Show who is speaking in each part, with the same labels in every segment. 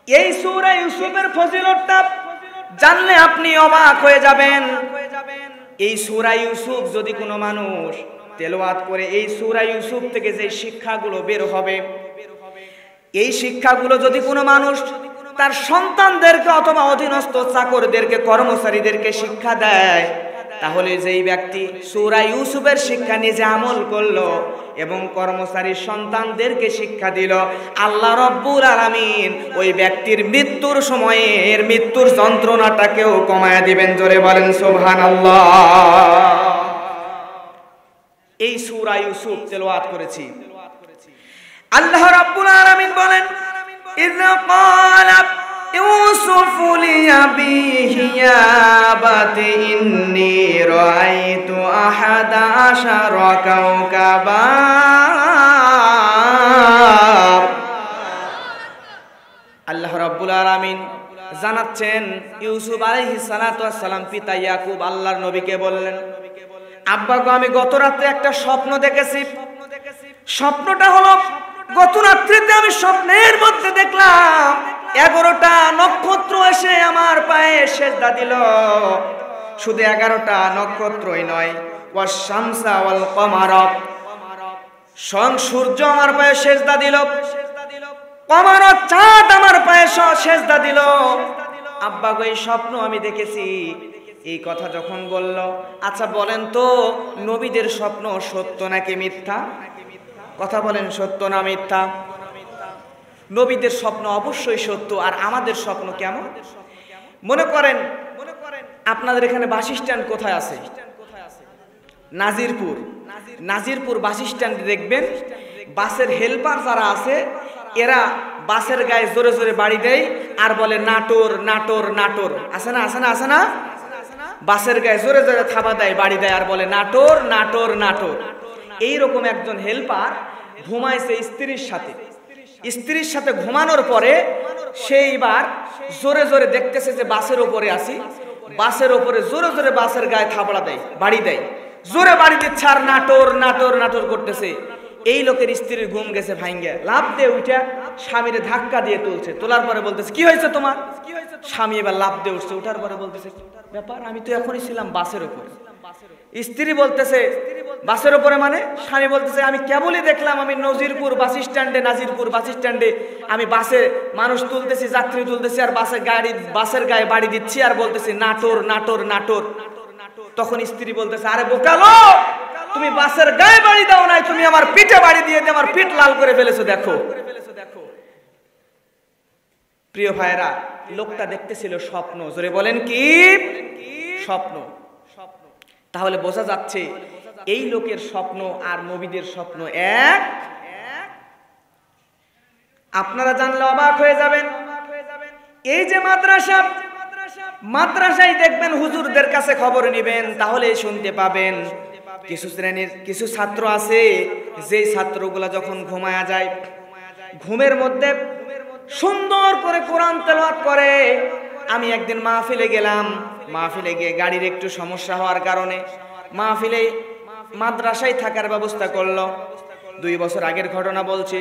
Speaker 1: এই সূরা ইউসুফের ফজিলতটা জানলে আপনি অবাক হয়ে যাবেন। এই সূরা ইউসুফ যদি কোনো মানুষ তেলাওয়াত করে, এই সূরা ইউসুফ থেকে যে শিক্ষাগুলো বের হবে, এই শিক্ষাগুলো যদি কোনো মানুষ তার সন্তানদেরকে অথবা অধীনস্থ চাকরদেরকে, কর্মচারীদেরকে শিক্ষা দেয়, তাহলে যেই ব্যক্তি সূরা ইউসুফের শিক্ষা নিজে আমল করলো এবং কর্মচারীর সন্তানদেরকে শিক্ষা দিল, আল্লাহ রাব্বুল আলামিন ওই ব্যক্তির মৃত্যুর সময়ে এর মৃত্যুর যন্ত্রণাটাকেও কমায়া দিবেন। জোরে বলেন সুবহানাল্লাহ। এই সূরা ইউসুফ তেলাওয়াত করেছি। আল্লাহ রাব্বুল আলামিন বলেন, ইযা ক্বালা ইউসুফু লিআবিহি ইয়া আবাতি ইন্নী রাআইতু আহাদা আশারা কাওকাবা। আল্লাহ রাব্বুল আলামিন জানাচ্ছেন, ইউসুফ আলাইহিস সালাতু ওয়াস সালাম পিতা ইয়াকুব আল্লাহর নবীকে বললেন, আব্বা গো, আমি গত রাতে একটা স্বপ্ন দেখেছি। স্বপ্নটা হলো, গত রাত্রিতে আমি স্বপ্নের মধ্যে দেখলাম 11টা নক্ষত্র এসে আমার পায়ে সেজদা দিল। শুধু 11টা নক্ষত্রই নয়, ওয়াস শামসা ওয়াল কমারা, সূর্য আমার পায়ে সেজদা দিল, কমার চাঁদ আমার পায়ে সেজদা দিল। আব্বা গো, এই স্বপ্ন আমি দেখেছি। এই কথা যখন বলল, আচ্ছা বলেন তো, নবীদের স্বপ্ন সত্য নাকি মিথ্যা? কথা বলেন, সত্য না মিথ্যা? নবীদের স্বপ্ন অবশ্যই সত্য, আর আমাদের স্বপ্ন কেমন? মনে করেন আপনাদের এখানে বাস স্ট্যান্ড কোথায় আছে? নাজিরপুর। নাজিরপুর বাস স্ট্যান্ডে দেখবেন বাসের হেল্পার যারা আছে, এরা বাসের গায়ে জোরে জোরে বাড়ি দেয় আর বলে নাটোর নাটোর নাটোর। আছে না, আছে না, আছে না? বাসের গায়ে জোরে জোরে থাবা দেয়, বাড়ি দেয় আর বলে নাটোর নাটোর নাটোর। এইরকম একজন হেল্পার ঘুমাইছে স্ত্রীর সাথে। স্ত্রীর সাথে ঘুমানোর পরে সেইবার জোরে জোরে দেখতেছে যে বাসের ওপরে আছি, বাসের ওপরে জোরে জোরে বাসের গায়ে থাবড়া দেয়, বাড়ি দেয়, জোরে বাড়ি দিচ্ছে আর নাটোর নাটোর নাটোর করতেছে। এই লোকের স্ত্রীর ঘুম গেছে ভাঙ্গে, লাফ দিয়ে উঠে স্বামীর ধাক্কা দিয়ে তুলছে। তোলার পরে বলতেছে, কি হয়েছে তোমার? স্বামী এবার লাফ দিয়ে উঠছে, উঠার পরে বলতেছে, ব্যাপার, আমি তো এখনই ছিলাম বাসের উপরে। স্ত্রী বলতেছে, বাসের উপরে মানে? স্বামী বলতেছে, আমি কেবলই দেখলাম আমি নাজিরপুর বাস স্ট্যান্ডে, নাজিরপুর বাস স্ট্যান্ডে আমি বাসে মানুষ তুলতেছি, যাত্রী তুলতেছি, আর বাসের গায়ে বাড়ি দিচ্ছি আর বলতেছি নাটোর নাটোর নাটোর। তখন স্ত্রী বলতেছে, আরে বোকালো, তুমি বাসের গায়ে বাড়ি দাও নাই, তুমি আমার পিঠে বাড়ি দিয়ে আমার পিঠ লাল করে ফেলেছো, দেখো। প্রিয় ভাইরা, লোকটা দেখতেছিল স্বপ্ন। জোরে বলেন, কি স্বপ্ন? তাহলে বোঝা যাচ্ছে এই লোকের স্বপ্ন আর নবীদের স্বপ্ন এক। আপনারা জানলে অবাক হয়ে যাবেন। এই যে মাদ্রাসা, মাদ্রাসায় দেখবেন হুজুরদের কাছে খবর নেবেন, তাহলে শুনতে পাবেন কিছু শ্রেণীর কিছু ছাত্র আছে, যে ছাত্রগুলা যখন ঘুমায়া যায়, ঘুমের মধ্যে সুন্দর করে কোরআন তেলাওয়াত করে। আমি একদিন মাহফিলে গেলাম, মাহফিলে গিয়ে গাড়ির একটু সমস্যা হওয়ার কারণে মাহফিলে মাদ্রাসায় থাকার ব্যবস্থা করলো। 2 বছর আগের ঘটনা বলছি।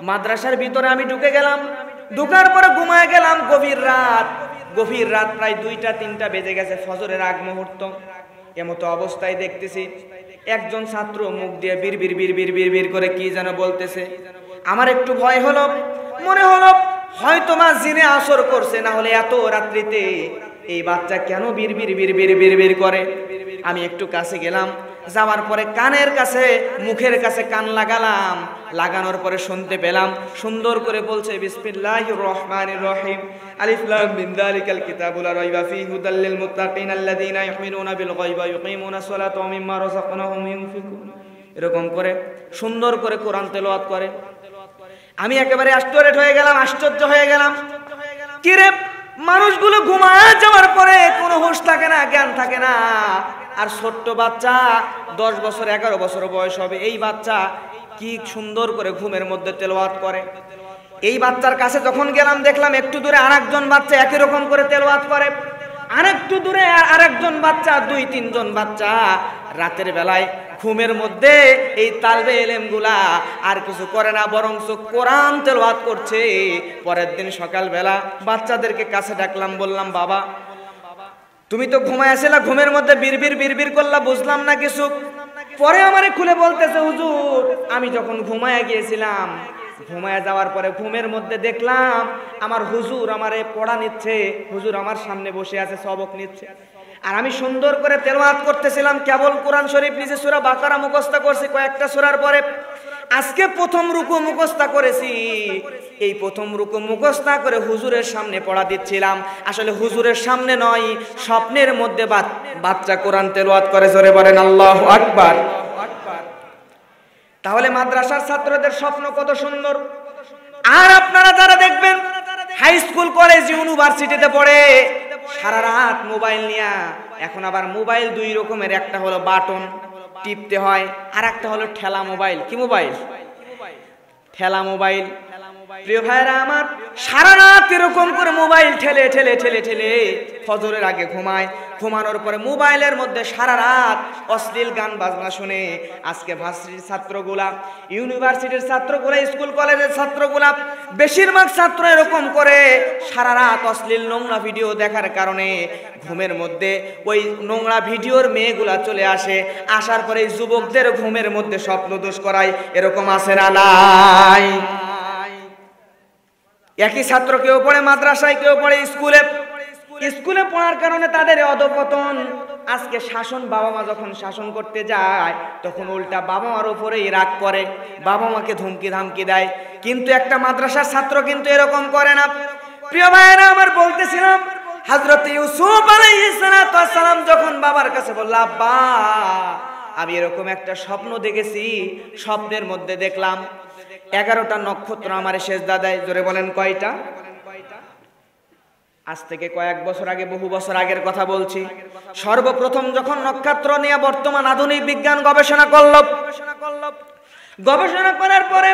Speaker 1: মাদ্রাসার ভিতরে আমি ঢুকে গেলাম, ঢুকার পরে ঘুমায় গেলাম। গভীর রাত প্রায় 2টা-3টা বেজে গেছে, ফজরের আগ মুহূর্ত। এমতো অবস্থায় দেখতেছি একজন ছাত্র মুখ দিয়ে বিড়বিড় বিড়বিড় বিড়বিড় করে কি যেন বলতেছে। আমার একটু ভয় হলো, মনে হলো হয়তো মা জিনে আসর করছে, না হলে এত রাত্রিতে এই বাচ্চা কেন বিড়বিড় বিড়বিড় বিড়বিড় করে। আমি একটু কাছে গেলাম, যাওয়ার পরে কানের কাছে মুখের কাছে কান লাগালাম, লাগানোর পরে শুনতে পেলাম সুন্দর করে বলছে, বিসমিল্লাহির রহমানির রহিম, আলিফ লাম মিম যালিকাল কিতাবু লা রাইবা ফীহি হুদাল লিল মুত্তাকিন আল্লাযীনা ইউমিনুনা বিল গায়বি ওয়া ইউকিমুনাস সালাতা ওয়া মিম্মা রাযাকনাহুম ইউনফিকুন। এরকম করে সুন্দর করে কোরআন তেলাওয়াত করে। আমি একেবারে আশ্চর্য হয়ে গেলাম। কি রে, মানুষগুলো ঘুমায় যাওয়ার পরে কোনো হুঁশ থাকে না, জ্ঞান থাকে না, আর ছোট্ট বাচ্চা 10 বছর 11 বছর বয়স হবে, এই বাচ্চা কি সুন্দর করে ঘুমের মধ্যে তেলাওয়াত করে। এই বাচ্চার কাছে যখন গেলাম দেখলাম একটু দূরে আরেকজন বাচ্চা একই রকম করে তেলাওয়াত করে, আরেকটু দূরে আরেকজন বাচ্চা, 2-3 জন বাচ্চা রাতের বেলায় ঘুমের মধ্যে এই তালবে ইলমগুলা আর কিছু করে না, বরং কোরআন তেলাওয়াত করছে। পরের দিন সকালবেলা বাচ্চাদেরকে কাছে ডাকলাম, বললাম বাবা তুমি তো ঘুমায় আসিলা, ঘুমের মধ্যে বিড়বিড় করলা, বুঝলাম না কিছু। পরে আমারে খুলে বলতেছে হুজুর আমি যখন ঘুমায় গিয়েছিলাম, ঘুমায় যাওয়ার পরে ঘুমের মধ্যে দেখলাম আমার হুজুর আমারে পড়া নিচ্ছে, হুজুর আমার সামনে বসে আছে সবক নিচ্ছে, আর আমি সুন্দর করে তেলাওয়াত করতেছিলাম। কেবল কোরআন শরীফ নিজে সূরা বাকারা মুখস্থ করছি কয়েকটা সূরার পরে। আজকে প্রথম রুকু মুখস্থ করেছি, এই প্রথম রুকু মুখস্থ করে হুজুরের সামনে পড়া দিচ্ছিলাম। আসলে হুজুরের সামনে নয়, স্বপ্নের মধ্যে বাচ্চা কোরআন তেলাওয়াত করে। জোরে বলেন আল্লাহু আকবার। তাহলে মাদ্রাসার ছাত্রদের স্বপ্ন কত সুন্দর। আর আপনারা যারা দেখবেন হাই স্কুল কলেজ ইউনিভার্সিটিতে পড়ে সারা রাত মোবাইল নিয়ে, এখন আবার মোবাইল দুই রকমের, একটা হলো বাটন টিপতে হয়, আর একটা হলো ঠেলা মোবাইল। কি মোবাইল? ঠেলা মোবাইল। প্রিয় ভাইরা আমার, সারা রাত এরকম করে মোবাইল ঠেলে ঠেলে ঠেলে ঠেলে ফজরের আগে ঘুমায়, ঘুমানোর পরে মোবাইলের মধ্যে সারা রাত অশ্লীল গান বাজনা শুনে। আজকে ভার্সিটির ছাত্রগুলা, ইউনিভার্সিটির ছাত্রগুলা, স্কুল কলেজের ছাত্রগুলা, বেশিরভাগ ছাত্র এরকম করে সারা রাত অশ্লীল নোংরা ভিডিও দেখার কারণে ঘুমের মধ্যে ওই নোংরা ভিডিওর মেয়েগুলা চলে আসে। আসার পরে যুবকদের ঘুমের মধ্যে স্বপ্ন দোষ করায়। এরকম আছে না নাই? একই ছাত্র কেউ পড়ে মাদ্রাসায়, কেউ পড়ে স্কুলে। স্কুলে পড়ার কারণে তাদের অধঃপতন। আজকে শাসন, বাবা মা যখন শাসন করতে যায় তখন উল্টা বাবা মার উপরেই রাগ করে, বাবা মাকে ধমকি ধামকি দেয়। কিন্তু একটা মাদ্রাসার ছাত্র কিন্তু এরকম করে না। প্রিয় ভাইয়েরা আমার, বলতেছিলাম হযরত ইউসুফ আলাইহিস সালাম যখন বাবার কাছে বলল, আব্বা আমি এরকম একটা স্বপ্ন দেখেছি, স্বপ্নের মধ্যে দেখলাম 11টা নক্ষত্র আমারে সেজদা দেয়। জোরে বলেন কয়টা? আজ থেকে কয়েক বছর আগে, বহু বছর আগের কথা বলছি। সর্বপ্রথম যখন নক্ষত্র নিয়ে বর্তমান আধুনিক বিজ্ঞান গবেষণা করলো, গবেষণা করার পরে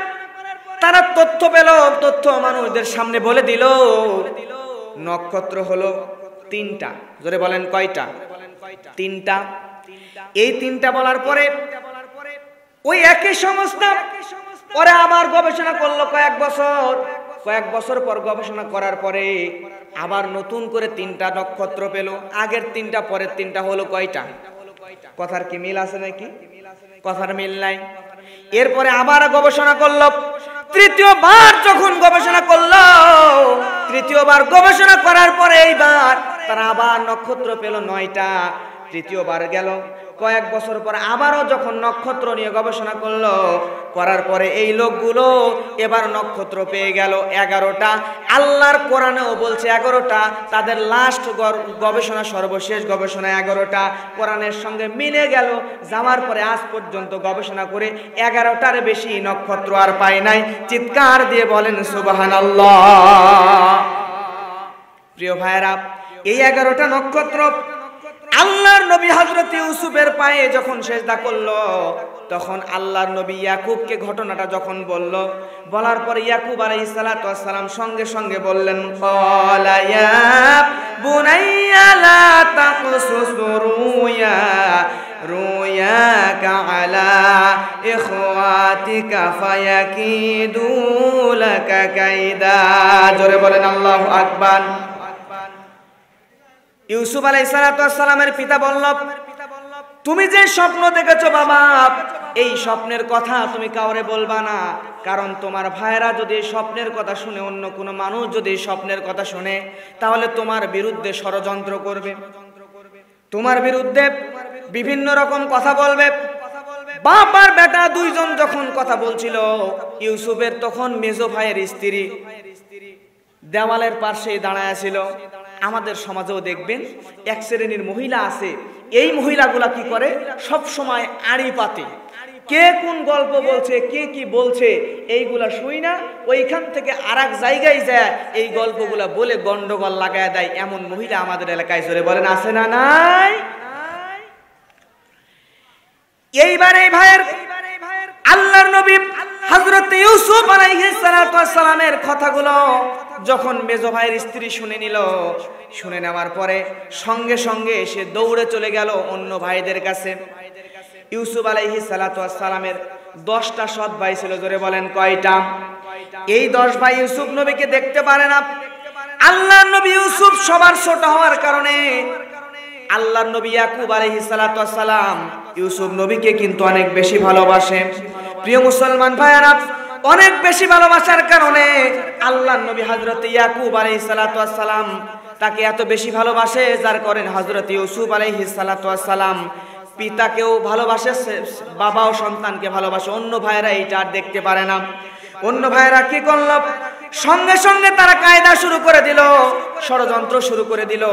Speaker 1: তারা তথ্য পেল, তথ্য মানুষদের সামনে বলে দিল নক্ষত্র হলো 3টা। জোরে বলেন কয়টা? 3টা। এই 3টা বলার পরে ওই একই সংস্থা পরে আবার গবেষণা করলো কয়েক বছর পর গবেষণা করার পরে আবার নতুন করে 3টা নক্ষত্র পেল। আগের 3টা পরের 3টা হলো কয়টা? কথার কি মিল আছে নাকি? কথার মিল নাই। এরপরে আবার গবেষণা করলো, তৃতীয়বার যখন গবেষণা করলো, তৃতীয়বার গবেষণা করার পরে এইবার তারা আবার নক্ষত্র পেল 9টা। তৃতীয়বার গেল, কয়েক বছর পর আবারও যখন নক্ষত্র নিয়ে গবেষণা করলো, করার পরে এই লোকগুলো এবার নক্ষত্র পেয়ে গেল 11টা। আল্লাহর কোরআনেও বলছে 11টা, তাদের লাস্ট গবেষণা, সর্বশেষ গবেষণা 11টা কোরআনের সঙ্গে মিলে গেল। যাওয়ার পরে আজ পর্যন্ত গবেষণা করে 11টার বেশি নক্ষত্র আর পায় নাই। চিৎকার দিয়ে বলেন সুবহানাল্লাহ। প্রিয় ভাইরা, এই 11টা নক্ষত্র আল্লাহর নবী হযরত ইউসুফের পায়ে যখন সেজদা করলো, তখন আল্লাহর নবী ইয়াকুবকে ঘটনাটা যখন বলল, বলার পরে ইয়াকুব আলাইহিস সালাতু ওয়াস সালাম সঙ্গে সঙ্গে বললেন, ক্বালা ইয়া বুনাইয়া লা তাকসুস রুয়াকা আলা ইখওয়াতিকা ফায়াকিদু লাকা কাইদা। জোরে বলেন আল্লাহু আকবার। ইউসুফ আলাইহিস সালামের পিতা বলল, তুমি যে স্বপ্ন দেখেছো বাবা, এই স্বপ্নের কথা তুমি কাউরে বলবা না, কারণ তোমার ভাইরা যদি স্বপ্নের কথা শুনে, অন্য কোনো মানুষ যদি স্বপ্নের কথা শুনে, তাহলে তোমার বিরুদ্ধে ষড়যন্ত্র করবে, তোমার বিরুদ্ধে বিভিন্ন রকম কথা বলবে। বাপ আর বেটা দুইজন যখন কথা বলছিল, ইউসুফের তখন মেজো ভাইয়ের স্ত্রী দেওয়ালের পাশে দাঁড়ায় ছিল। আমাদের সমাজেও দেখবেন এক শ্রেণীর মহিলা আছে, এই মহিলাগুলা কি করে, সব সময় আড়ি পাতে, কে কোন গল্প বলছে, কে কি বলছে, এইগুলা শুই না, ওইখান থেকে আরেক জায়গায় যায় এই গল্পগুলা বলে গন্ডগোল লাগায় দেয়। এমন মহিলা আমাদের এলাকায় জোরে বলেন আছে না নাই? এইবার এই ভাইয়ের আল্লাহর নবী হযরত ইউসুফ আলাইহিস সালামের কথাগুলো যখন মেজো ভাইয়ের স্ত্রী শুনে নিল, শুনে নেওয়ার পরে সঙ্গে সঙ্গে সে দৌড়ে চলে গেল অন্য ভাইদের কাছে। ইউসুফ আলাইহিস সালাতু ওয়াস সালামের 10টা সৎ ভাই ছিল, জোরে বলেন কয়টা? এই 10 ভাই ইউসুফ নবীকে দেখতে পারে না। আল্লাহর নবী ইউসুফ সবার ছোট হওয়ার কারণে আল্লাহর নবী ইয়াকুব আলাইহিস সালাতু ওয়াস সালাম ইউসুফ নবীকে কিন্তু অনেক বেশি ভালোবাসে। প্রিয় মুসলমান ভাইরা, অনেক বেশি ভালোবাসার কারণে আল্লাহর নবী হযরত ইয়াকুব আলাইহিস সালাতু ওয়াস সালাম তাকে এত বেশি ভালোবাসে, যার কারণে হযরত ইউসুফ আলাইহিস সালাতু ওয়াস সালাম পিতাকেও ভালোবাসে, বাবাও সন্তানকে ভালোবাসে। অন্য ভাইরা এইটা আর দেখতে পারে না। অন্য ভাইরা কি করল? সঙ্গে সঙ্গে তারা কায়দা শুরু করে দিল, ষড়যন্ত্র শুরু করে দিল,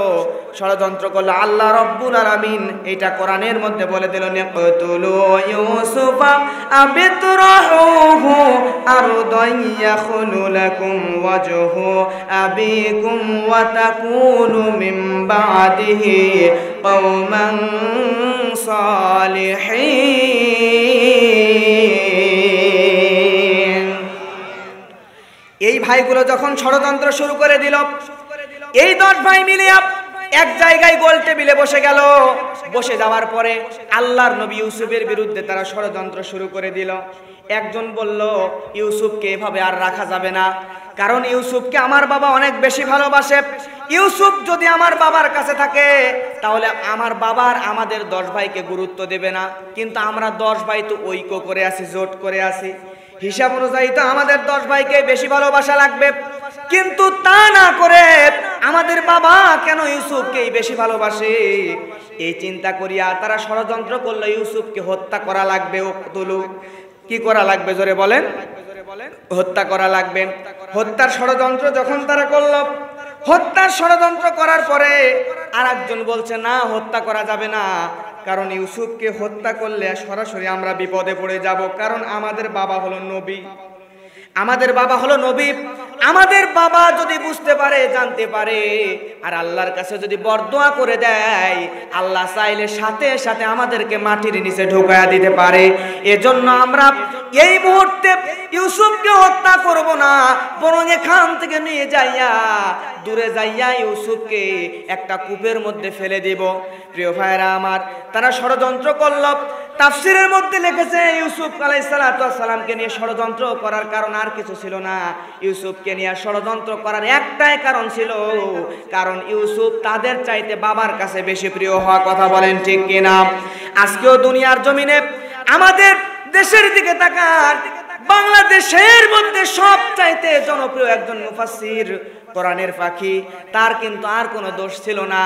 Speaker 1: ষড়যন্ত্র করলো। আল্লাহ রাব্বুল আলামিন এটা কোরআনের মধ্যে বলে দিল, নিকতুলু ইউসুফা আবিতরাহুহু আরদান ইয়াখলু লাকুম ওয়াজহু আবিকুম ওয়া তাকুনু মিন বাদিহি কওমান সালিহিন। এই ভাইগুলো যখন ষড়যন্ত্র শুরু করে দিল, এই 10 ভাই মিলে এক জায়গায় গোল টেবিলে বসে গেল। বসে যাওয়ার পরে আল্লাহর নবী ইউসুফের বিরুদ্ধে তারা ষড়যন্ত্র শুরু করে দিল। একজন বলল, ইউসুফকে এভাবে আর রাখা যাবে না, কারণ ইউসুফকে আমার বাবা অনেক বেশি ভালোবাসে। ইউসুফ যদি আমার বাবার কাছে থাকে তাহলে আমার বাবার আমাদের 10 ভাইকে গুরুত্ব দেবে না, কিন্তু আমরা 10 ভাই তো ঐক্য করে আছি, জোট করে আছি, হিসাব অনুযায়ী তো আমাদের 10 ভাইকে বেশি ভালোবাসা লাগবে। কিন্তু তা না করে আমাদের বাবা কেন ইউসুফকে বেশি ভালোবাসে, এই চিন্তা করিয়া তারা ষড়যন্ত্র করলো ইউসুফকে হত্যা করা লাগবে। কি করা লাগবে জোরে বলেন? হত্যা করা লাগবে। হত্যার ষড়যন্ত্র যখন তারা করলো, হত্যার ষড়যন্ত্র করার পরে আরেকজন বলছে, না, হত্যা করা যাবে না, কারণ ইউসুফকে হত্যা করলে সরাসরি আমরা বিপদে পড়ে যাব, কারণ আমাদের বাবা হলো নবী, আমাদের বাবা হলো নবী। আমাদের বাবা যদি বুঝতে পারে, জানতে পারে, আর আল্লাহর কাছে যদি বরদোয়া করে দেয়, আল্লাহ চাইলে সাথে সাথে আমাদেরকে মাটির নিচে ঢুকায়া দিতে পারে। এজন্য আমরা এই মুহূর্তে ইউসুফকে হত্যা করব না, বরং এখান থেকে নিয়ে যাইয়া দূরে যাইয়া ইউসুফকে একটা কূপের মধ্যে ফেলে দিব। প্রিয় ভাইরা আমার, তারা ষড়যন্ত্র করল। তাফসীরের মধ্যে লিখেছে ইউসুফ আলাইহিস সালাতু ওয়াস সালামকে নিয়ে ষড়যন্ত্র করার কারণ আর কিছু ছিল না। ইউসুফকে নিয়ে ষড়যন্ত্র করার একটাই কারণ ছিল, কারণ ইউসুফ তাদের চাইতে বাবার কাছে বেশি প্রিয় হওয়া। কথা বলেন ঠিক কিনা? আজকেও দুনিয়ার জমিনে আমাদের দেশের দিকে তাকান, বাংলাদেশের মধ্যে সবচাইতে জনপ্রিয় একজন মুফাসসির, কোরআনের পাখি, তার কিন্তু আর কোনো দোষ ছিল না,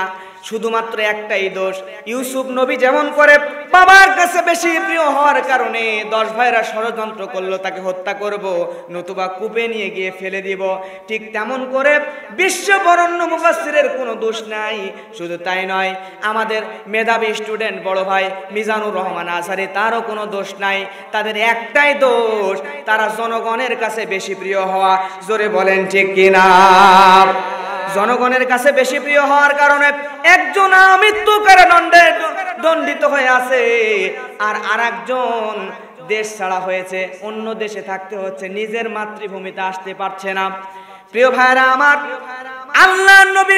Speaker 1: শুধুমাত্র একটাই দোষ। ইউসুফ নবী যেমন করে বাবার কাছে বেশি প্রিয় হওয়ার কারণে 10 ভাইরা ষড়যন্ত্র করলো তাকে হত্যা করব, নতুবা কূপে নিয়ে গিয়ে ফেলে দিব, ঠিক তেমন করে বিশ্ববরণ্য মুফাসসিরের কোনো দোষ নাই। শুধু তাই নয়, আমাদের মেধাবী স্টুডেন্ট বড় ভাই মিজানুর রহমান আজহারি, তারও কোনো দোষ নাই। তাদের একটাই দোষ, তারা জনগণের কাছে বেশি প্রিয় হওয়া। জোরে বলেন ঠিক কিনা? জনগণের কাছে বেশি প্রিয় হওয়ার কারণে একজন মৃত্যু কারাদণ্ডে দণ্ডিত হয়ে আছে, আর আরেকজন দেশ ছাড়া হয়েছে, অন্য দেশে থাকতে হচ্ছে, নিজের মাতৃভূমিতে আসতে পারছে না। প্রিয় ভাইরা আমার, আল্লাহর নবী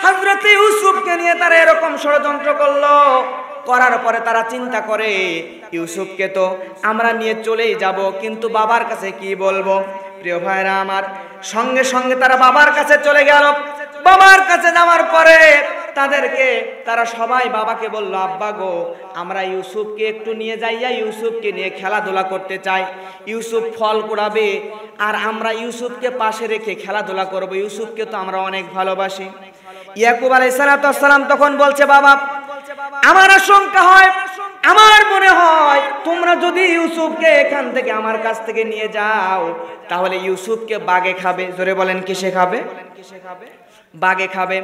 Speaker 1: হযরত ইউসুফকে নিয়ে তারা এরকম ষড়যন্ত্র করলো। করার পরে তারা চিন্তা করে, ইউসুফকে তো আমরা নিয়ে চলেই যাব, কিন্তু বাবার কাছে কি বলবো? প্রিয় ভাইরা আমার, সঙ্গে সঙ্গে তারা বাবার কাছে চলে গেল। বাবার কাছে যাওয়ার পরে তারা সবাই বাবাকে বলল, আব্বা গো, আমরা ইউসুফকে একটু নিয়ে যাইয়া ইউসুফকে নিয়ে খেলাধুলা করতে চাই। ইউসুফ ফল কুড়াবে আর আমরা ইউসুফকে পাশে রেখে খেলাধুলা করব, ইউসুফকে তো আমরা অনেক ভালোবাসি। ইয়াকুব আলাইহিস সালাম তখন বলছে, বাবা, আমার আশঙ্কা হয়, আমার মনে হয় তোমরা যদি ইউসুফকে এখান থেকে আমার কাছ থেকে নিয়ে যাও তাহলে ইউসুফকে বাঘে খাবে। জোরে বলেন, কিসে খাবে? বাঘে খাবে।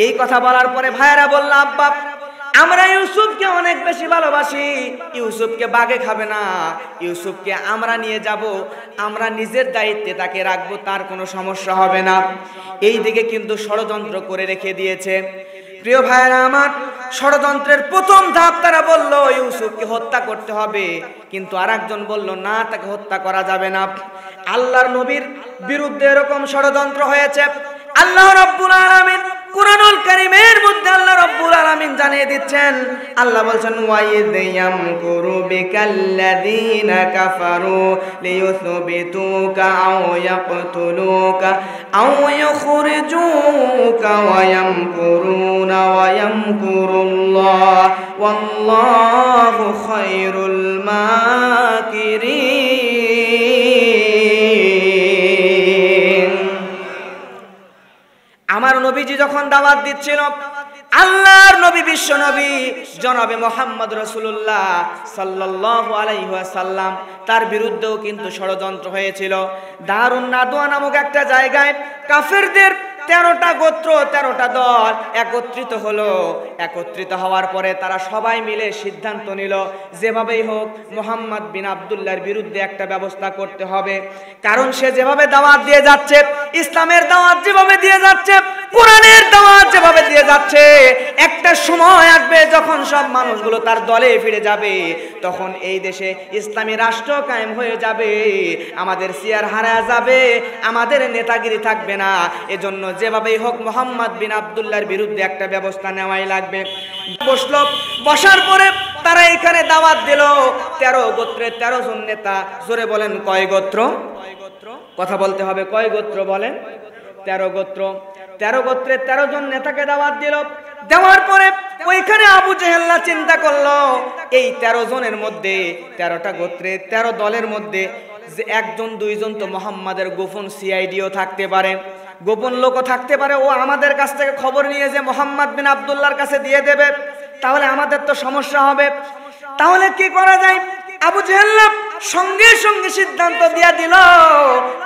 Speaker 1: এই কথা বলার পরে ভাইরা বলল, আব্বা, আমরা ইউসুফকে অনেক বেশি ভালোবাসি, ইউসুফকে বাঘে খাবে না, ইউসুফকে আমরা নিয়ে যাব, আমরা নিজের দায়িত্বে তাকে রাখবো, তার কোনো সমস্যা হবে না। এই দিকে কিন্তু ষড়যন্ত্র করে রেখে দিয়েছে। প্রিয় ভাইরা আমার, ষড়যন্ত্রের প্রথম ধাপ তারা বলল ইউসুফকে হত্যা করতে হবে, কিন্তু আরেকজন বলল না, তাকে হত্যা করা যাবে না। আল্লাহর নবীর বিরুদ্ধে এরকম ষড়যন্ত্র হয়েছে। আল্লাহ রাব্বুল আলামিন কুরআনুল কারীমের মধ্যে আল্লাহ রাব্বুল আলামিন জানিয়ে দিচ্ছেন, আল্লাহ বলছেন ওয়াইদ ইয়ামকুরু বিকাল্লাযীনা কাফারু লিয়ুসবিতুকা আও ইয়াকতুলুকা আও ইউখরিজুকা ওয়া ইয়ামকুরুনা ওয়া ইয়ামকুরুল্লাহ ওয়াল্লাহু খায়রুল মাকিরিন। আমার নবীজি যখন দাওয়াত দিচ্ছিল, আল্লাহর নবী বিশ্ব নবী জনাবে মুহাম্মদ রাসূলুল্লাহ সাল্লাল্লাহু আলাইহি ওয়াসাল্লাম, তার বিরুদ্ধেও কিন্তু ষড়যন্ত্র হয়েছিল। দারুন নাদওয়া নামক একটা জায়গায় কাফেরদের 13টা গোত্র 13টা দল একত্রিত হলো। একত্রিত হওয়ার পরে তারা সবাই মিলে সিদ্ধান্ত নিল যেভাবেই হোক মুহাম্মদ বিন আব্দুল্লাহর বিরুদ্ধে একটা ব্যবস্থা করতে হবে। কারণ সে যেভাবে দাওয়াত দিয়ে যাচ্ছে, ইসলামের দাওয়াত যেভাবে দিয়ে যাচ্ছে, কোরআনের দাওয়াত যেভাবে দিয়ে যাচ্ছে, একটা সময় আসবে যখন সব মানুষগুলো তার দলে ফিরে যাবে, তখন এই দেশে ইসলামী রাষ্ট্র কায়েম হয়ে যাবে, আমাদের চেয়ার হারা যাবে, আমাদের নেতাগিরি থাকবে না। এজন্য যেভাবেই হোক মুহাম্মদ বিন আব্দুল্লাহর বিরুদ্ধে একটা ব্যবস্থা নেওয়াই লাগবে। বসলো, বসার পরে তারা এখানে দাওয়াত দিল 13 গোত্রের 13 জন নেতা। জোরে বলেন কয় গোত্র? কথা বলতে হবে, কয় গোত্র বলেন? 13 গোত্র। 13 গোত্রের 13 জন নেতাকে দাওয়াত দিল। দেওয়ার পরে ওইখানে আবু জেহেল্লা চিন্তা করলো এই 13 জনের মধ্যে, 13টা গোত্রের 13 দলের মধ্যে যে একজন দুইজন তো মুহাম্মাদের গোপন সিআইডিও থাকতে পারে, গোপন লোকও থাকতে পারে। ও আমাদের কাছ থেকে খবর নিয়ে যে মুহাম্মদ বিন আব্দুল্লাহর কাছে দিয়ে দেবে, তাহলে আমাদের তো সমস্যা হবে। তাহলে কি করা যায়? আবু জেহেল্লা সঙ্গে সঙ্গে সিদ্ধান্ত দিয়ে দিল,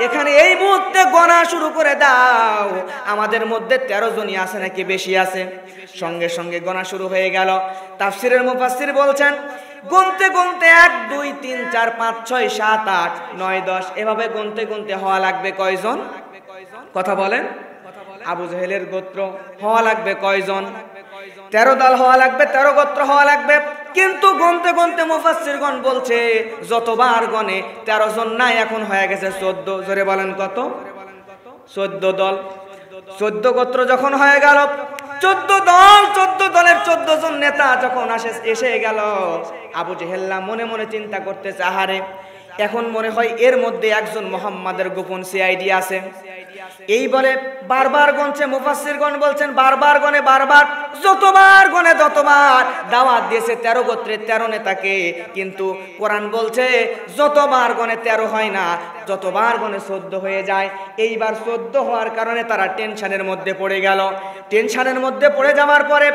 Speaker 1: এখানে এই মুহূর্তে গণা শুরু করে দাও, আমাদের মধ্যে 13 জনই আছে নাকি বেশি আছে। সঙ্গে সঙ্গে গণা শুরু হয়ে গেল। তাফসীরের মুফাসসির বলছেন গুনতে গুনতে 1 2 3 4 5 6 7 8 9 10 এভাবে গুনতে গুনতে হওয়া লাগবে কয়জন? কথা বলেন। আবু জেহেলের গোত্র হওয়া লাগবে কয়জন? 13 দল হওয়া লাগবে, 13 গোত্র হওয়া লাগবে। কিন্তু গুনতে গুনতে মুফাসসিরগণ বলছে যতবার গনে 13 জন নাই, এখন হয়ে গেছে 14। জোরে বলেন কত? 14 দল। 14 গোত্র যখন হয়ে গেল, 14 দল, 14 দলের 14 জন নেতা যখন এসে গেল, আবু জেহেল্লা মনে মনে চিন্তা করতেছে, আহারে এখন মনে হয় এর মধ্যে একজন মুহাম্মাদের গোপন সিআইডি আছে। এই বলে বারবার গণছে। মুফাসসিরগণ বলছেন বারবার গনে, বারবার যতবার গনে ততবার দাওয়াত দিয়েছে 13 গোত্রের 13 নেতাকে, কিন্তু কোরআন বলছে যতবার গনে 13 হয় না, যতবার গনে 14 হয়ে যায়। এইবার 14 হওয়ার কারণে তারা টেনশনের মধ্যে পড়ে গেল। টেনশনের মধ্যে পড়ে যাওয়ার পরে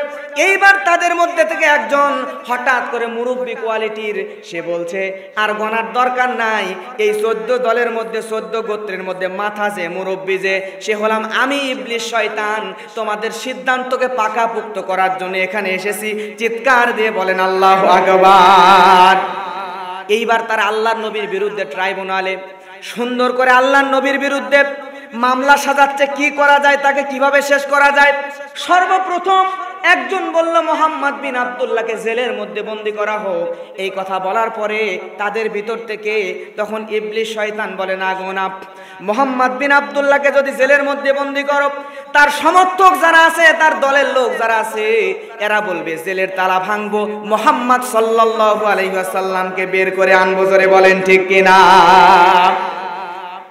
Speaker 1: এইবার তাদের মধ্যে থেকে একজন হঠাৎ করে মুরব্বী কোয়ালিটির, সে বলছে আর গণার দরকার নাই, এই 14 দলের মধ্যে 14 গোত্রের মধ্যে মাথা যে মুরব্বী যে, সে হলাম আমি ইবলিস শয়তান। তোমাদের সিদ্ধান্তকে পাকাপোক্ত করার জন্য এখানে এসেছি। চিৎকার দিয়ে বলেন আল্লাহু আকবার। এইবার তারা আল্লাহর নবীর বিরুদ্ধে ট্রাইব্যুনালে সুন্দর করে আল্লাহর নবীর বিরুদ্ধে মামলা সাজাচ্ছে, কি করা যায়, তাকে কিভাবে শেষ করা যায়। সর্বপ্রথম একজন বলল মুহাম্মদ বিন আব্দুল্লাহকে জেলের মধ্যে বন্দী করা হোক। এই কথা বলার পরে তাদের ভিতর থেকে তখন ইবলিস শয়তান বলে, না গো না, মুহাম্মদ বিন আব্দুল্লাহকে যদি জেলের মধ্যে বন্দী করো, তার সমর্থক যারা আছে, তার দলের লোক যারা আছে, এরা বলবে জেলের তালা ভাঙবো, মুহাম্মদ সাল্লাল্লাহু আলাইহি ওয়াসাল্লামকে বের করে আনবো। জোরে বলেন ঠিক কিনা?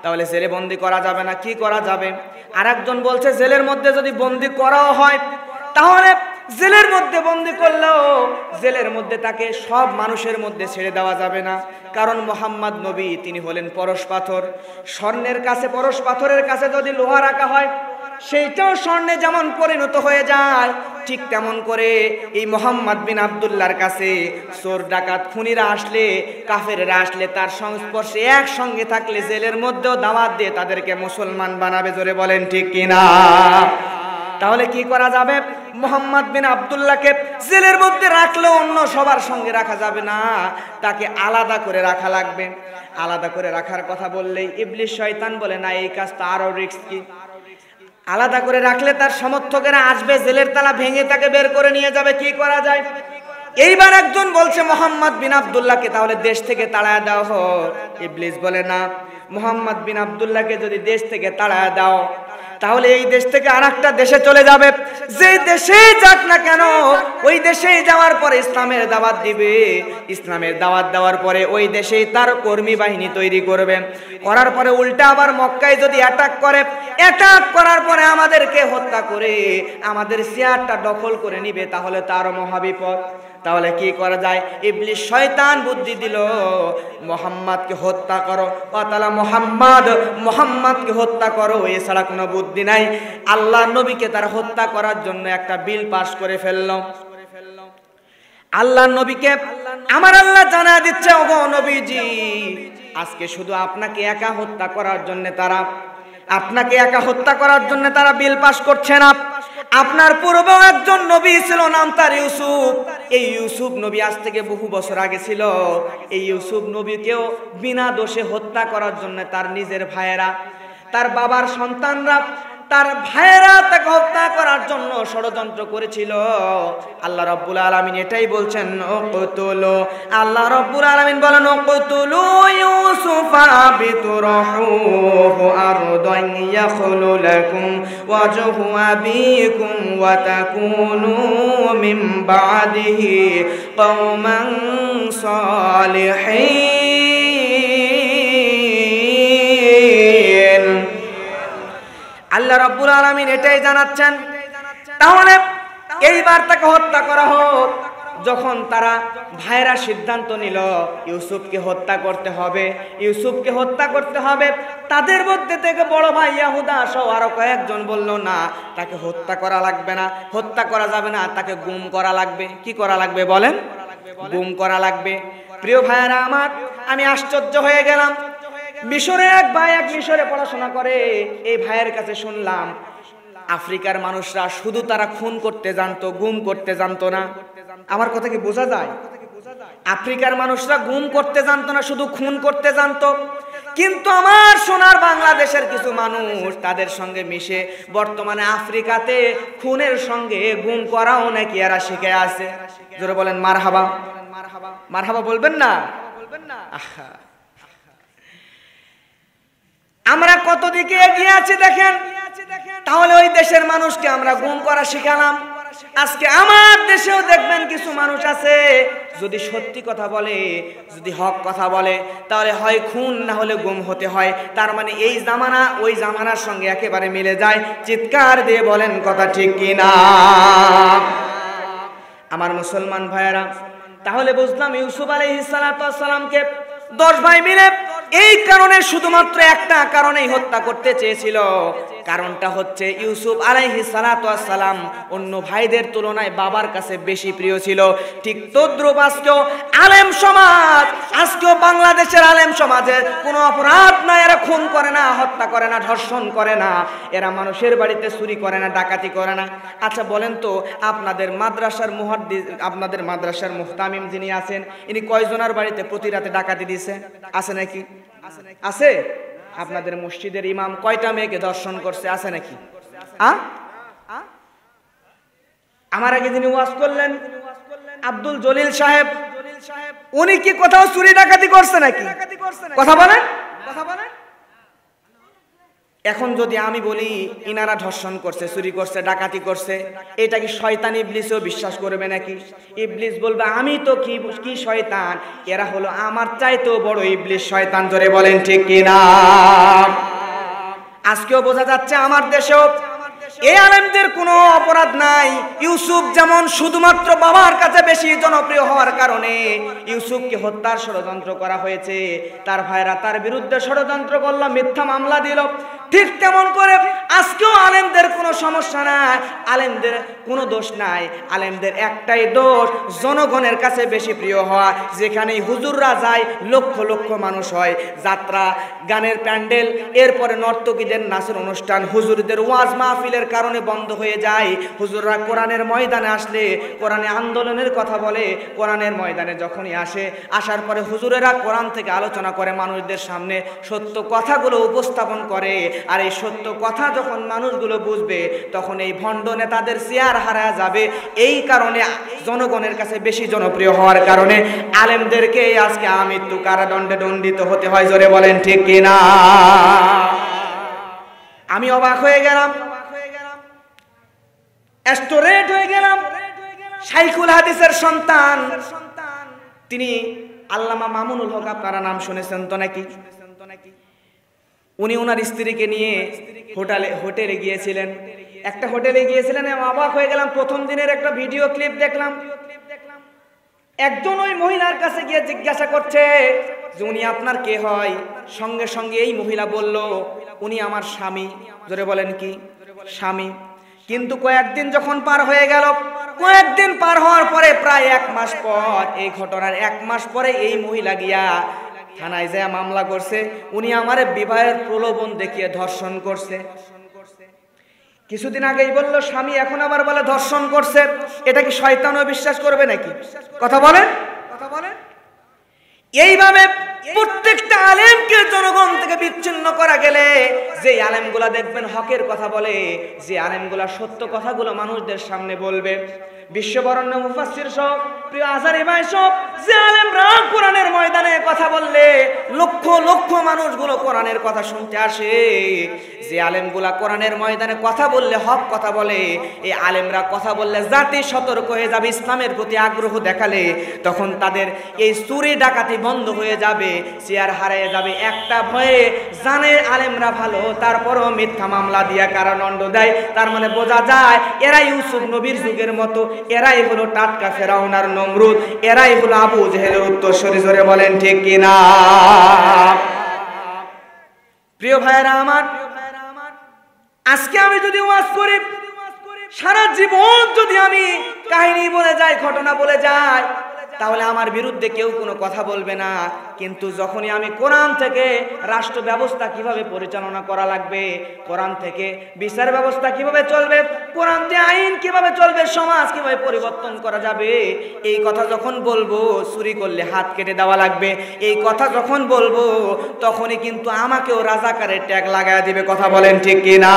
Speaker 1: তাহলে জেলে বন্দী করা যাবে না, কি করা যাবে? আর একজন বলছে জেলের মধ্যে যদি বন্দী করাও হয়, তাহলে জেলের মধ্যে বন্দী করলেও জেলের মধ্যে তাকে সব মানুষের মধ্যে ছেড়ে দেওয়া যাবে না। কারণ মুহাম্মদ নবী তিনি হলেন পরশ পাথর। স্বর্ণের কাছে, পরশ পাথরের কাছে যদি লোহা রাখা হয়, সেইটাও স্বর্ণে যেমন পরিণত হয়ে যায়, ঠিক তেমন করে এই মুহাম্মদ বিন আব্দুল্লাহর কাছে চোর ডাকাত খুনিরা আসলে, কাফেররা আসলে, তার সংস্পর্শে একসঙ্গে থাকলে জেলের মধ্যেও দাওয়াত দিয়ে তাদেরকে মুসলমান বানাবে। জোরে বলেন ঠিক কিনা? তাহলে কি করা যাবে? মুহাম্মদ বিন আব্দুল্লাহকে জেলের মধ্যে রাখলে অন্য সবার সঙ্গে রাখা যাবে না, তাকে আলাদা করে রাখা লাগবে। আলাদা করে রাখার কথা বললেই ইবলিস শয়তান বলে, না, এই কাজটা আরো রিস্কি। আলাদা করে রাখলে তার সমর্থকেরা আসবে, জেলের তালা ভেঙে তাকে বের করে নিয়ে যাবে, কি করা যায়? এইবার একজন বলছে মুহাম্মদ বিন আব্দুল্লাহকে তাহলে দেশ থেকে তাড়ায় দেওয়া হোক। ইবলিস বলে, না, মুহাম্মদ বিন আব্দুল্লাহকে যদি দেশ থেকে তাড়ায় দাও, তাহলে এই দেশ থেকে আরেকটা দেশে চলে যাবে, যেই দেশে যাক না কেন ওই দেশে যাওয়ার পরে ইসলামের দাওয়াত দিবে, ইসলামের দাওয়াত দেওয়ার পরে ওই দেশেই তার কর্মী বাহিনী তৈরি করবে, করার পরে উল্টা আবার মক্কায় যদি অ্যাটাক করে, অ্যাটাক করার পরে আমাদেরকে হত্যা করে আমাদের চেয়ারটা দখল করে নিবে, তাহলে তার মহাবিপদ। তাহলে কি করা যায়? ইবলিস শয়তান বুদ্ধি দিল, মুহাম্মাদকে হত্যা করো, ওয়াতালা মুহাম্মাদকে হত্যা করো, এছাড়া কোনো বুদ্ধি নাই। আল্লাহর নবীকে তার হত্যা করার জন্য একটা বিল পাস করে ফেলল। আল্লাহর নবীকে আমার আল্লাহ জানা দিচ্ছে, ওগো নবীজি, আজকে শুধু আপনাকে একা হত্যা করার জন্য তারা বিল পাস করছে না। আপনার পূর্বেও একজন নবী ছিল, নাম তার ইউসুফ। এই ইউসুফ নবী আজ থেকে বহু বছর আগে ছিল। এই ইউসুফ নবীকেও বিনা দোষে হত্যা করার জন্য তার নিজের ভাইয়েরা, তার বাবার সন্তানরা, তার ভাইয়েরা তাকে হত্যা করার জন্য ষড়যন্ত্র করেছিল। আল্লাহ রাব্বুল আলামিন এটাই বলছেন, উকতুলু, আল্লাহ রাব্বুল আলামিন বলেন, উকতুলু ইউসুফা বিতুরহুহু আরদান ইয়াখলু লাকুম ওয়াজহু আবিকুম ওয়া তাকুনু মিন বাদিহি কওমান সালিহিন। আল্লাহ রাব্বুল আলামিন এটাই জানাচ্ছেন। তাহলে এইবার তাকে হত্যা করা হোক। যখন তারা ভাইরা সিদ্ধান্ত নিল ইউসুফকে হত্যা করতে হবে, তাদের মধ্যে থেকে বড় ভাই ইয়াহুদা সহ আরো কয়েকজন বলল, না, তাকে হত্যা করা লাগবে না, হত্যা করা যাবে না, তাকে গুম করা লাগবে। কি করা লাগবে বলেন? গুম করা লাগবে। প্রিয় ভাইরা আমার, আমি আশ্চর্য হয়ে গেলাম। মিশরে এক ভাই, এক মিশরে পড়াশোনা করে, এই ভাইয়ের কাছে শুনলাম আফ্রিকার মানুষরা শুধু তারা খুন করতে জানতো, গুম করতে জানতো না। আমার কথা কি বোঝা যায়? আফ্রিকার মানুষরা গুম করতে জানতো না, শুধু খুন করতে জানতো। কিন্তু আমার সোনার বাংলাদেশের কিছু মানুষ তাদের সঙ্গে মিশে বর্তমানে আফ্রিকাতে খুনের সঙ্গে গুম করাও নাকি এরা শিখে আছে। জোরে বলেন মারহাবা। মারহাবা বলবেন না? আহা, আমরা কত দিকে এগিয়ে আছি দেখেন। তাহলে ওই দেশের মানুষকে আমরা গুম করা শিখালাম। আজকে আমার দেশেও দেখবেন কিছু মানুষ আছে, যদি সত্যি কথা বলে, যদি হক কথা বলে, তাহলে হয় খুন না হলে গুম হতে হয়। তার মানে এই জামানা ওই জামানার সঙ্গে একেবারে মিলে যায়। চিৎকার দিয়ে বলেন কথা ঠিক কিনা? আমার মুসলমান ভাইয়েরা, তাহলে বুঝলাম ইউসুফ আলাইহিস সালামকে 10 ভাই মিলে এই কারণে, শুধুমাত্র একটা কারণেই হত্যা করতে চেয়েছিল। কারণটা হচ্ছে ইউসুফ আলাইহিস সালাম অন্য ভাইদের তুলনায় বাবার কাছে বেশি প্রিয় ছিল। ঠিক তদ্রুপ আজকেও আলেম সমাজ, আজকেও বাংলাদেশের আলেম সমাজের কোনো অপরাধ না, এরা খুন করে না, হত্যা করে না, ধর্ষণ করে না, এরা মানুষের বাড়িতে চুরি করে না, ডাকাতি করে না। আচ্ছা বলেন তো, আপনাদের মাদ্রাসার মুহতামিম যিনি আছেন, ইনি কয়জনের বাড়িতে প্রতি রাতে ডাকাতি দিছে? আছে নাকি? আছে? আপনাদের মসজিদের ইমাম কয়টা মেয়েকে দর্শন করছে? আছে নাকি? আমার আগে যিনি ওয়াজ করলেন আব্দুল জলিল সাহেব, উনি কি কোথাও চুরি ডাকাতি করছে নাকি? কথা বলেন। এখন যদি আমি বলি ইনারা ধর্ষণ করছে, চুরি করছে, ডাকাতি করছে, এটা কি শয়তান ইবলিসও বিশ্বাস করবে নাকি? ইবলিস বলবে আমি তো কি শয়তান, এরা হলো আমার চাইতেও বড় ইবলিস শয়তান। ধরে বলেন ঠিক কিনা? আজকেও বোঝা যাচ্ছে আমার দেশেও এই আলেমদের কোনো অপরাধ নাই। ইউসুফ যেমন শুধুমাত্র বাবার কাছে বেশি জনপ্রিয় হওয়ার কারণে ইউসুফকে হত্যার ষড়যন্ত্র করা হয়েছে, তার ভাইরা তার বিরুদ্ধে ষড়যন্ত্র করলো, মিথ্যা মামলা দিল, ঠিক তেমন করে আজকেও আলেমদের কোনো সমস্যা নাই, আলেমদের কোনো দোষ নাই। আলেমদের একটাই দোষ, জনগণের কাছে বেশি প্রিয় হওয়া। যেখানেই হুজুররা যায় লক্ষ লক্ষ মানুষ হয়, যাত্রা, গানের প্যান্ডেল, এরপরে নর্তকীদের নাচের অনুষ্ঠান, হুজুরদের ওয়াজ মাহফিলের কারণে বন্ধ হয়ে যায়। হুজুররা কোরআনের ময়দানে আসলে কোরআনে আন্দোলনের কথা বলে, কোরআনের ময়দানে যখনই আসার পরে হুজুরেরা কোরআন থেকে আলোচনা করে, মানুষদের সামনে সত্য কথাগুলো উপস্থাপন করে। আর এই সত্য কথা যখন মানুষগুলো বুঝবে, তখন এই ভণ্ড নেতাদের চেয়ার হারা যাবে। এই কারণে জনগণের কাছে বেশি জনপ্রিয় হওয়ার কারণে আলেমদেরকে আজকে আমৃত্যু কারাদণ্ডে দণ্ডিত হতে হয়। জোরে বলেন ঠিক কিনা? আমি অবাক হয়ে গেলাম, স্টোরেট হয়ে গেলাম। শাইখুল হাদিসের সন্তান তিনি আল্লামা মামুনুল হক, আপনারা নাম শুনেছেন তো নাকি? উনি ওনার স্ত্রীকে নিয়ে হোটেলে গিয়েছিলেন। একটা হোটেলে গিয়েছিলেন, আমি অবাক হয়ে গেলাম। প্রথম দিনের একটা ভিডিও ক্লিপ দেখলাম। একজন ওই মহিলার কাছে গিয়ে জিজ্ঞাসা করছে যে উনি আপনার কে হয়? সঙ্গে সঙ্গে এই মহিলা বলল উনি আমার স্বামী। জোরে বলেন কি? স্বামী। কিন্তু কয়েকদিন যখন পার হয়ে গেল, কয়েকদিন পার হওয়ার পরে প্রায় 1 মাস পর, এই ঘটনার 1 মাস পরে এই মহিলা গিয়া থানায় যায় মামলা করছে, উনি আমার বিবাহের প্রলোভন দেখিয়ে ধর্ষণ করছে। কিছুদিন আগেই বলল স্বামী, এখন আবার বলে ধর্ষণ করছে। এটা কি শয়তানও বিশ্বাস করবে নাকি? কথা বলেন। এইভাবে প্রত্যেকটা আলেমকে জনগণ থেকে বিচ্ছিন্ন করা গেলে, যে আলেমগুলা দেখবেন হকের কথা বলে, যে আলেমগুলা সত্য কথাগুলো মানুষদের সামনে বলবে, বিশ্ববরণ্য মুফাসসির সহ, প্রিয় আজারি ভাই সহ, যে আলেমরা কোরআনের ময়দানে কথা বললে লক্ষ লক্ষ মানুষগুলো কোরআনের কথা শুনতে আসে, যে আলেমগুলা কোরআনের ময়দানে কথা বললে হক কথা বলে, এই আলেমরা কথা বললে জাতি সতর্ক হয়ে যাবে, ইসলামের প্রতি আগ্রহ দেখালে তখন তাদের এই চুরি ডাকাতি বন্ধ হয়ে যাবে, চেয়ার হারিয়ে যাবে। একটা ভয়ে জানে আলেমরা ভালো, তারপরও মিথ্যা মামলা দিয়া কারাদণ্ড দেয়। তার মানে বোঝা যায় এরাই ইউসুফ নবীর যুগের মতো, এরাই হলো টাটকা ফেরাউন আর নমরুদ, এরাই হলো আবু জেহেলের উত্তরসূরি। জোরে বলেন ঠিক কিনা? প্রিয় ভাইরা আমার, আজকে আমি যদি ওয়াজ করি, সারা জীবন যদি আমি কাহিনী বলে যাই, ঘটনা বলে যাই, তাহলে আমার বিরুদ্ধে কেউ কোনো কথা বলবে না। কিন্তু যখনই আমি কোরআন থেকে রাষ্ট্র ব্যবস্থা কিভাবে পরিচালনা করা লাগবে, কোরআন থেকে বিচার ব্যবস্থা কিভাবে চলবে, কোরআন দিয়ে আইন কিভাবে চলবে, সমাজ কিভাবে পরিবর্তন করা যাবে, এই কথা যখন বলবো, চুরি করলে হাত কেটে দেওয়া লাগবে, এই কথা যখন বলবো, তখনই কিন্তু আমাকেও রাজাকারের ট্যাগ লাগায় দিবে। কথা বলেন ঠিক কিনা?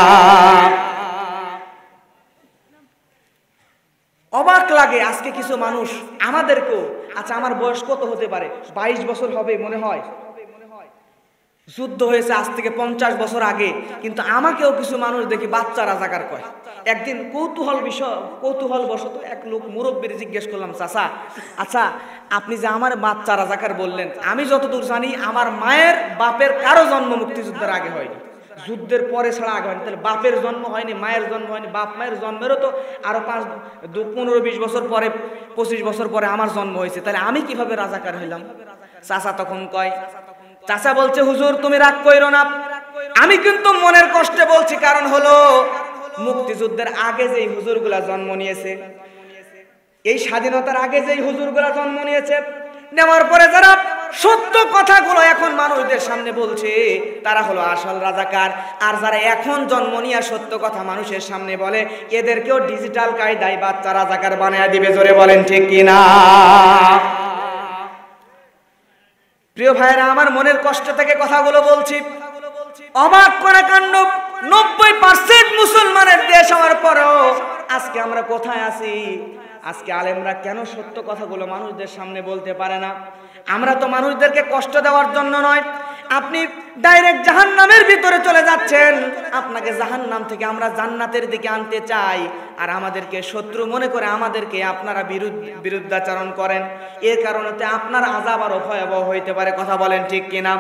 Speaker 1: অবাক লাগে আজকে কিছু মানুষ আমাদেরকেও, আচ্ছা আমার বয়স কত হতে পারে, 22 বছর হবে মনে হয়, যুদ্ধ হয়েছে আজ থেকে 50 বছর আগে, কিন্তু আমাকেও কিছু মানুষ দেখি বাচ্চা রাজাকার কয়। একদিন কৌতূহলবশত এক লোক মুরব্বীর জিজ্ঞেস করলাম, চাচা আচ্ছা আপনি যে আমার বাচ্চা রাজাকার বললেন, আমি যতদূর জানি আমার মায়ের বাপের কারো জন্ম মুক্তিযুদ্ধের আগে হয়নি, যুদ্ধের পরে ছাড়া আগে হয়নি। তাহলে বাপের জন্ম হয়নি, মায়ের জন্ম হয়নি, বাপ মায়ের জন্মেরও তো আরো 15-20 বছর পরে, 25 বছর পরে আমার জন্ম হয়েছে, তাহলে আমি কিভাবে রাজাকার হইলাম? চাচা তখন কয়, চাচা বলছে হুজুর তুমি রাগ কইরো না, আমি কিন্তু মনের কষ্টে বলছি, কারণ হলো মুক্তিযুদ্ধের আগে যেই হুজুরগুলা জন্ম নিয়েছে, এই স্বাধীনতার আগে যেই হুজুরগুলা জন্ম নিয়েছে, নেওয়ার পরে যারা সত্য কথাগুলো এখন মানুষদের সামনে বলছে, তারা হলো আসল রাজাকার। আর যারা এখন জন্ম নিয়ে সত্য কথা মানুষের সামনে বলে, এদেরকেও ডিজিটাল কায়দায় বাচ্চা রাজাকার বানায় দিবে। জোরে বলেন ঠিক কিনা? প্রিয় ভাইরা আমার, মনের কষ্ট থেকে কথাগুলো বলছি। অবাক করা কাণ্ড, 90% মুসলমানের দেশ হওয়ার পরেও আজকে আমরা কোথায় আছি? আজকে আলেমরা কেন সত্য কথাগুলো মানুষদের সামনে বলতে পারে না? আমরা তো মানুষদেরকে কষ্ট দেওয়ার জন্য নয়, আপনি ডাইরেক্ট জাহান্নামের ভিতরে চলে যাচ্ছেন, আপনাকে জাহান্নাম থেকে আমরা জান্নাতের দিকে আনতে চাই, আর আমাদেরকে শত্রু মনে করে আমাদেরকে আপনারা বিরুদ্ধাচরণ করেন, এর কারণে আপনার আযাব আরো ভয়াবহ হইতে পারে। কথা বলেন ঠিক কিনা?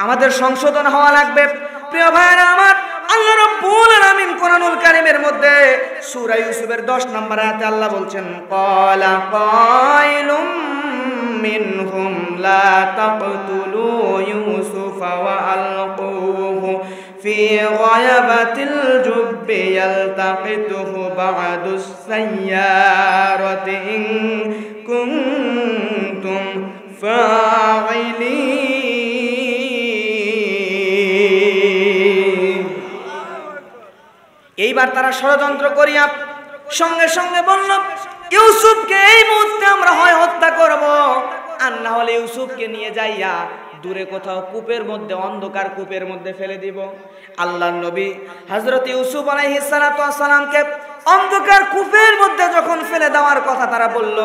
Speaker 1: আমাদের সংশোধন হওয়া লাগবে। প্রিয় ভাইরা আমার, আল্লাহ রাব্বুল আলামিন কোরআনুল কারীমের মধ্যে সূরা ইউসুফের 10 নম্বর আয়াতে আল্লাহ বলছেন, ক্বালা কাইলুম মিনহুম লা তাকতুলু ইউসুফা ওয়া আলকুহু ফি গায়াবাতিল জুব্বি ইয়ালতাকিতুহু বা'দুস সাইয়ারাতি ইন কুনতুম ফাইলিন। এইবার তারা ষড়যন্ত্র করিয়া সঙ্গে সঙ্গে বলল, ইউসুফকে এই মুহূর্তে আমরা হয় হত্যা করব, আর না হলে ইউসুফকে নিয়ে যাইয়া দূরে কোথাও কূপের মধ্যে, অন্ধকার কূপের মধ্যে ফেলে দিব। আল্লাহর নবী হযরত ইউসুফ আলাইহিস সালাতু ওয়াস সালামকে অন্ধকার কূপের মধ্যে যখন ফেলে দেওয়ার কথা তারা বলল,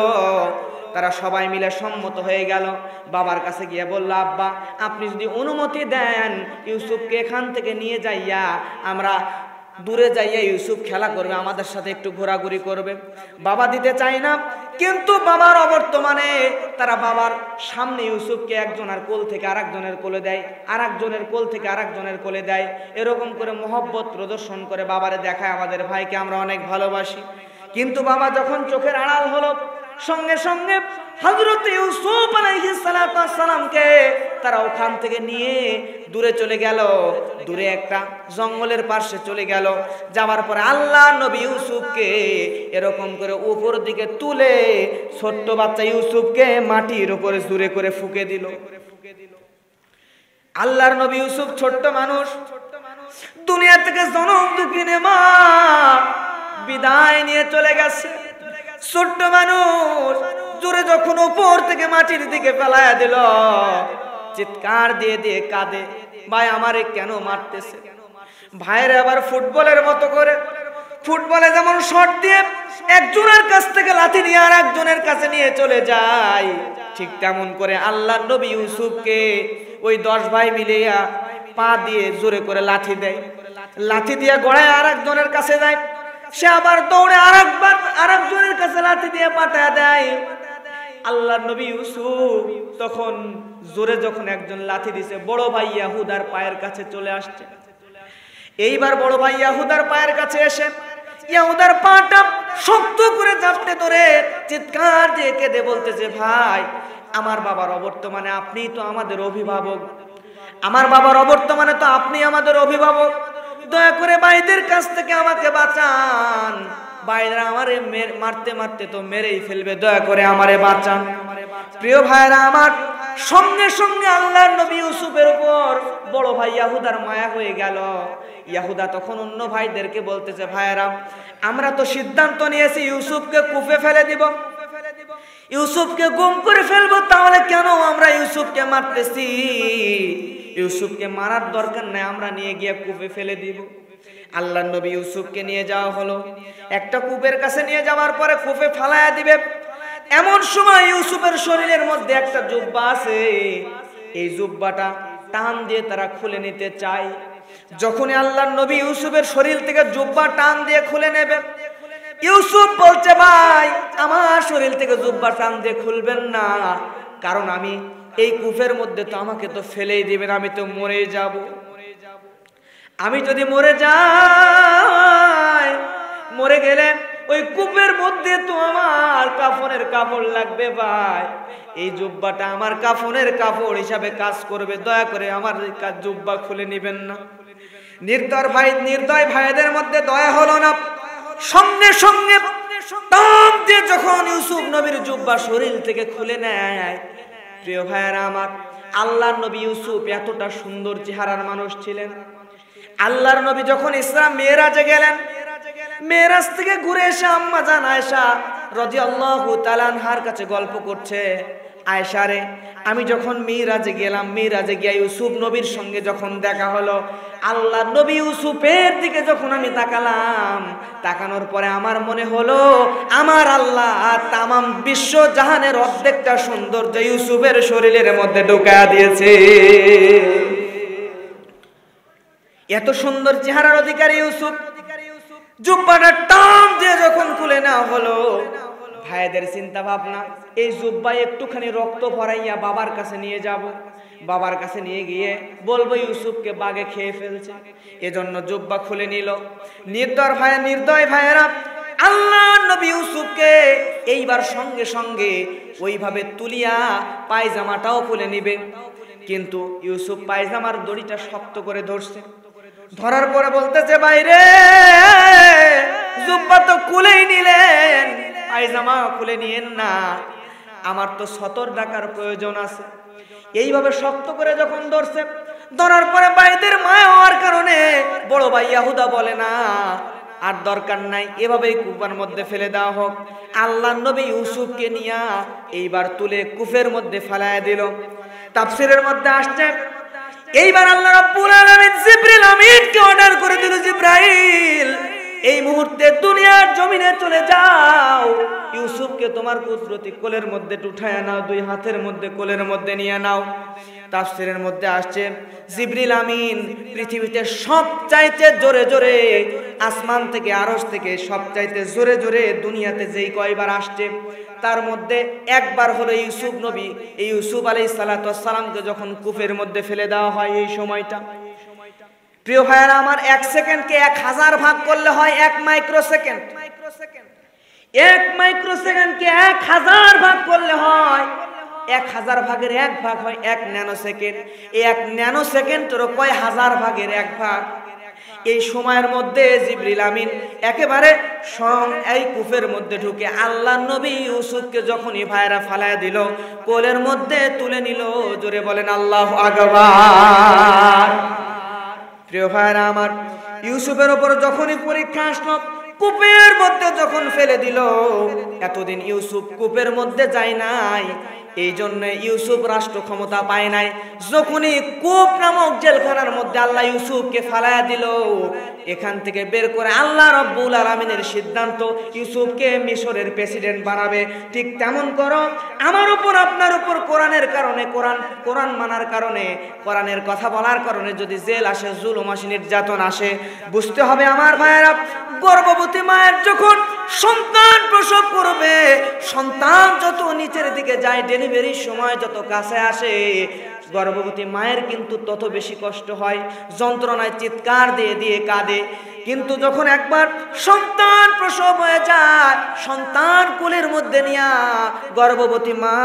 Speaker 1: তারা সবাই মিলে সম্মত হয়ে গেল। বাবার কাছে গিয়ে বলল, আব্বা আপনি যদি অনুমতি দেন ইউসুফকে এখান থেকে নিয়ে যাইয়া আমরা দূরে যাইয়া ইউসুফ খেলা করবে, আমাদের সাথে একটু ঘোরাঘুরি করবে। বাবা দিতে চায় না, কিন্তু বাবার অবর্তমানে তারা বাবার সামনে ইউসুফকে একজনের কোল থেকে আরেকজনের কোলে দেয়, আরেকজনের কোল থেকে আরেকজনের কোলে দেয়। এরকম করে মহব্বত প্রদর্শন করে বাবারে দেখায় আমাদের ভাইকে আমরা অনেক ভালোবাসি। কিন্তু বাবা যখন চোখের আড়াল হলো, সঙ্গে সঙ্গে হযরত ইউসুফ আলাইহিস সালাতু ওয়াস সালামকে তারা ওখান থেকে নিয়ে দূরে চলে গেল, দূরে একটা জঙ্গলের পাশে চলে গেল। যাওয়ার পরে আল্লাহ নবী ইউসুফকে এরকম করে উপর দিকে তুলে ছোট্ট বাচ্চা ইউসুফকে মাটির উপরে জোরে করে ফুঁকে দিল। আল্লাহর নবী ইউসুফ ছোট্ট মানুষ, দুনিয়া থেকে জনম দুঃখিনী মা বিদায় নিয়ে চলে গেছে। ছোট্ট মানুষ জোরে যখন উপর থেকে মাটির দিকে ফেলায়া দিল, চিৎকার দিয়ে দিয়ে কাঁদে, ভাই আমারে কেন মারতেছে? ভাইরে আবার ফুটবলের মতো করে, ফুটবলে যেমন শট দিয়ে একজনের কাছ থেকে লাথি নিয়ে আর একজনের কাছে নিয়ে চলে যায়, ঠিক তেমন করে আল্লাহর নবী ইউসুফকে ওই 10 ভাই মিলে পা দিয়ে জোরে করে লাথি দেয়। লাথি দিয়ে গড়ায় আর একজনের কাছে যায়, সে আবার দৌড়ে আরেকজনের কাছে লাথি দিয়ে পাঠায় দেয়। আল্লাহর নবী ইউসুফ তখন জোরে যখন একজন লাথি দিছে, বড় ভাই ইয়াহুদার পায়ের কাছে চলে আসছে। এইবার বড় ভাই ইয়াহুদার পায়ের কাছে এসে ইয়াহুদার পাটা শক্ত করে জাপটে ধরে চিৎকার দিয়ে কেঁদে বলতেছে, ভাই আমার বাবার অবর্তমানে আপনি তো আমাদের অভিভাবক, আমার বাবার অবর্তমানে তো আপনি আমাদের অভিভাবক, দয়া করে ভাইদের কাছ থেকে আমাকে বাঁচান, ভাইরা আমারে মারতে মারতে তো মেরেই ফেলবে, দয়া করে আমারে বাঁচান। প্রিয় ভাইরা আমার, সঙ্গে সঙ্গে আল্লাহর নবী ইউসুফের উপর বড় ভাই ইয়াহুদার মায়া হয়ে গেল। ইয়াহুদা তখন অন্য ভাইদেরকে বলতেছে, ভাইরা আমরা তো সিদ্ধান্ত নিয়েছি ইউসুফকে কূপে ফেলে দিব, ইউসুফকে গুম করে ফেলবো, তাহলে কেন আমরা ইউসুফকে মারতেছি? ইউসুফকে মারার দরকার নাই, আমরা নিয়ে গিয়ে কূপে ফেলে দিব। আল্লাহর নবী ইউসুফকে নিয়ে যাওয়া হলো, একটা কূপের কাছে নিয়ে যাওয়ার পরে কূপে ফালায়া দিবে। এমন সময় ইউসুফের শরীরের মধ্যে একটা জুব্বা আছে, এই জুব্বাটা টান দিয়ে তারা খুলে নিতে চায়। যখনই আল্লাহর নবী ইউসুফের শরীর থেকে জুব্বা টান দিয়ে খুলে নেবে, ইউসুফ বলছে, ভাই আমার শরীর থেকে জুব্বা টান দিয়ে খুলবেন না, কারণ আমি এই কূপের মধ্যে তো আমাকে তো ফেলেই দিবেন, আমি তো মরে যাব, আমি যদি মরে যাই, মরে গেলে ওই কূপের মধ্যে তো আমার কাফনের কাপড় লাগবে, ভাই এই জুব্বাটা আমার কাফনের কাপড় হিসাবে কাজ করবে, দয়া করে আমার জুব্বা খুলে নেবেন না। নির্দয় ভাইদের মধ্যে দয়া হলো না, সঙ্গে সঙ্গে টান দিয়ে যখন ইউসুফ নবীর জুব্বা শরীর থেকে খুলে নেয়। প্রিয় ভাইয়েরা আমার, আল্লাহর নবী ইউসুফ এতটা সুন্দর চেহারার মানুষ ছিলেন। আল্লাহর নবী যখন ইসরা মেরাজে গেলেন, মেরাজ থেকে ঘুরে এসে আম্মা জান আয়েশা রাদিয়াল্লাহু তাআলা আনহার কাছে গল্প করছে, আয়েশা রে আমি যখন মিরাজে গেলাম, মিরাজে গিয়ে ইউসুফ নবীর সঙ্গে যখন দেখা হলো, আল্লাহর নবী ইউসুফের দিকে যখন আমি তাকালাম, তাকানোর পরে আমার মনে হলো আমার আল্লাহ তামাম বিশ্ব জাহানের অর্ধেকটা সৌন্দর্য ইউসুফের শরীরের মধ্যে ঢুকায়া দিয়েছে। এত সুন্দর চেহারার অধিকারী ইউসুফ, জুব্বাটা টান দিয়ে যখন খুলে নেওয়া হলো, ভাইদের চিন্তা ভাবনা, এই জুব্বা একটুখানি রক্ত ভরাইয়া বাবার কাছে নিয়ে যাব, বাবার কাছে নিয়ে গিয়ে বলবো ইউসুফকে বাগে খেয়ে ফেলছে, এজন্য জুব্বা খুলে নিল। নির্দয় ভাইয়েরা, আল্লাহ নবী ইউসুফকে এইবার সঙ্গে সঙ্গে ওইভাবে তুলিয়া পায়জামাটাও খুলে নিবে, কিন্তু ইউসুফ পায়জামার দড়িটা শক্ত করে ধরছে। ধরার পরে বলতেছে, বাইরে জুব্বা তো খুলেই নিলেন, পায়জামা খুলে নিয়েন না, আমার তো সতর ডাকার প্রয়োজন আছে। এইভাবে শক্ত করে যখন ধরছে, ধরার পরে ভাইদের মায়া হওয়ার কারণে বড় ভাই ইয়াহুদা বলে, না আর দরকার নাই, এভাবেই কূপের মধ্যে ফেলে দেওয়া হোক। আল্লাহর নবী ইউসুফকে নিয়ে এইবার তুলে কূপের মধ্যে ফেলায় দিল। তাফসীরের মধ্যে আসছে, এইবার আল্লাহ রাব্বুল আলামিন জিবরিল আমিনকে অর্ডার করে দিল, জিবরাইল এই মুহূর্তে দুনিয়ার জমিনে চলে যাও, ইউসুফকে তোমার কুদরতি কোলের মধ্যে উঠায় নাও, দুই হাতের মধ্যে কোলের মধ্যে নিয়ে নাও। তাফসীরের মধ্যে আসছে জিবরিল আমিন পৃথিবীতে সবচাইতে জোরে জোরে, আসমান থেকে আরশ থেকে সবচাইতে জোরে জোরে দুনিয়াতে যেই কয়বার আসছে তার মধ্যে একবার হলো ইউসুফ নবী। এই ইউসুফ আলাইহিস সালাতু ওয়াস সালামকে যখন কূপের মধ্যে ফেলে দেওয়া হয়, এই সময়টা প্রিয় ভাইরা আমার 1 সেকেন্ডকে 1000 ভাগ করলে হয় 1 মাইক্রোসেকেন্ড। 1 মাইক্রোসেকেন্ডকে 1000 ভাগ করলে হয় 1000 ভাগের 1 ভাগ হয় 1 ন্যানো সেকেন্ড। এই 1 ন্যানো সেকেন্ডেরও কয় হাজার ভাগের 1 ভাগ। এই সময়ের মধ্যে জিবরিল আমিন একেবারে এই কূপের মধ্যে ঢুকে আল্লাহর নবী ইউসুফকে যখনই ভাইরা ফালায় দিল, কোলের মধ্যে তুলে নিল। জোরে বলেন আল্লাহু আকবার। প্রিয় ভাইরা আমার, ইউসুফের উপর যখনই পরীক্ষা আসলো, কূপের মধ্যে যখন ফেলে দিল, এতদিন ইউসুফ কূপের মধ্যে যায় নাই, এই জন্য ইউসুফ রাষ্ট্র ক্ষমতা পায় নাই। যখনই কূপ নামক জেলখানার মধ্যে আল্লাহ ইউসুফকে ফালায়া দিল, এখান থেকে বের করে আল্লাহ রব্বুল আলামিনের সিদ্ধান্ত ইউসুফকে মিশরের প্রেসিডেন্ট বানাবে। ঠিক তেমন করো আমার উপর, আপনার উপর কোরআনের কারণে, কোরআন মানার কারণে, কোরআনের কথা বলার কারণে যদি জেল আসে, জুলুম আসে, নির্যাতন আসে, বুঝতে হবে আমার ভাইয়েরা, গর্ভবতী মায়ের যখন সন্তান প্রসব করবে, সন্তান যত নিচের দিকে যায়, ডেলিভারির সময় যত কাছে আসে, গর্ভবতী মায়ের কিন্তু তত বেশি কষ্ট হয়, যন্ত্রণায় চিৎকার দিয়ে দিয়ে কাঁদে। কিন্তু যখন একবার সন্তান প্রসব হয়ে যায়, সন্তান কোলের মধ্যে নিয়ে গর্ভবতী মা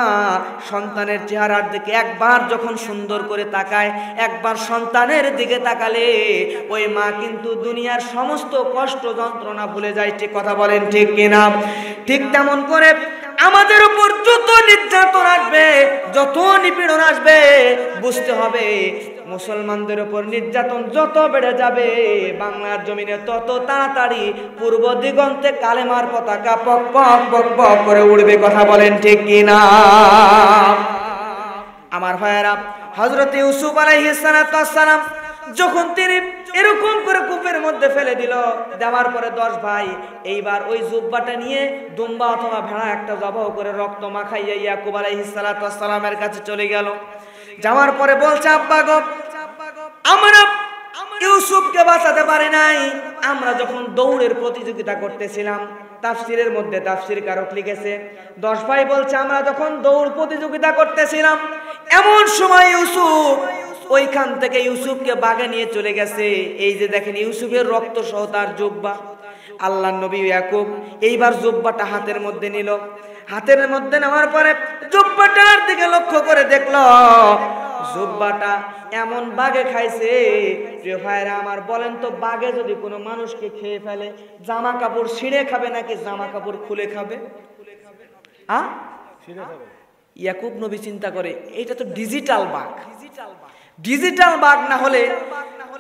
Speaker 1: সন্তানের চেহারার দিকে একবার যখন সুন্দর করে তাকায়, একবার সন্তানের দিকে তাকালে ওই মা কিন্তু দুনিয়ার সমস্ত কষ্ট যন্ত্রণা ভুলে যায়। ঠিক কথা বলেন ঠিক কিনা? ঠিক তেমন করে আমাদের উপর যত নির্যাতন আসবে, যত নিপীড়ন আসবে, বুঝতে হবে মুসলমানদের উপর নির্যাতন যত বেড়ে যাবে, বাংলার জমিনে তত তাড়াতাড়ি পূর্ব দিগন্তে কালেমার পতাকা পক পক পক পক করে উড়বে। কথা বলেন ঠিক কিনা? আমার ভাইয়েরা, হযরত ইউসুফ আলাইহিস সালাম যখন তিনি এরকম করে কূপের মধ্যে ফেলে দিল, দেওয়ার পরে 10 ভাই এইবার ওই জুব্বাটা নিয়ে দুম্বা অথবা ভেড়া একটা জবাহ করে রক্ত মাখাইয়া ইয়াকুব আলাইহিস সালামের কাছে চলে গেল। যাওয়ার পরে বলছে, আব্বা গো, আমরা ইউসুফকে বাঁচাতে পারি নাই। আমরা যখন দৌড়ের প্রতিযোগিতা করতেছিলাম, তাফসিরের মধ্যে তাফসিরকারক লিখেছে 10 ভাই বলছে, আমরা যখন দৌড় প্রতিযোগিতা করতেছিলাম, এমন সময় ইউসুফ ওইখান থেকে ইউসুফকে বাগে নিয়ে চলে গেছে। এই যে দেখেন ইউসুফের রক্ত সহ তার জুব্বা। আল্লাহর নবী ইয়াকুব এইবার জুব্বাটা হাতের মধ্যে নিল। হাতের মধ্যে নেওয়ার পরে জুব্বাটার দিকে লক্ষ্য করে দেখলো জুব্বাটা এমন বাগে খাইছে। প্রিয় ভাইরা আমার, বলেন তো, বাগে যদি কোনো মানুষকে খেয়ে ফেলে, জামা কাপড় ছিঁড়ে খাবে নাকি জামা কাপড় খুলে খাবে? ইয়াকুব নবী চিন্তা করে, এইটা তো ডিজিটাল বাঘ। ডিজিটাল বাঘ না হলে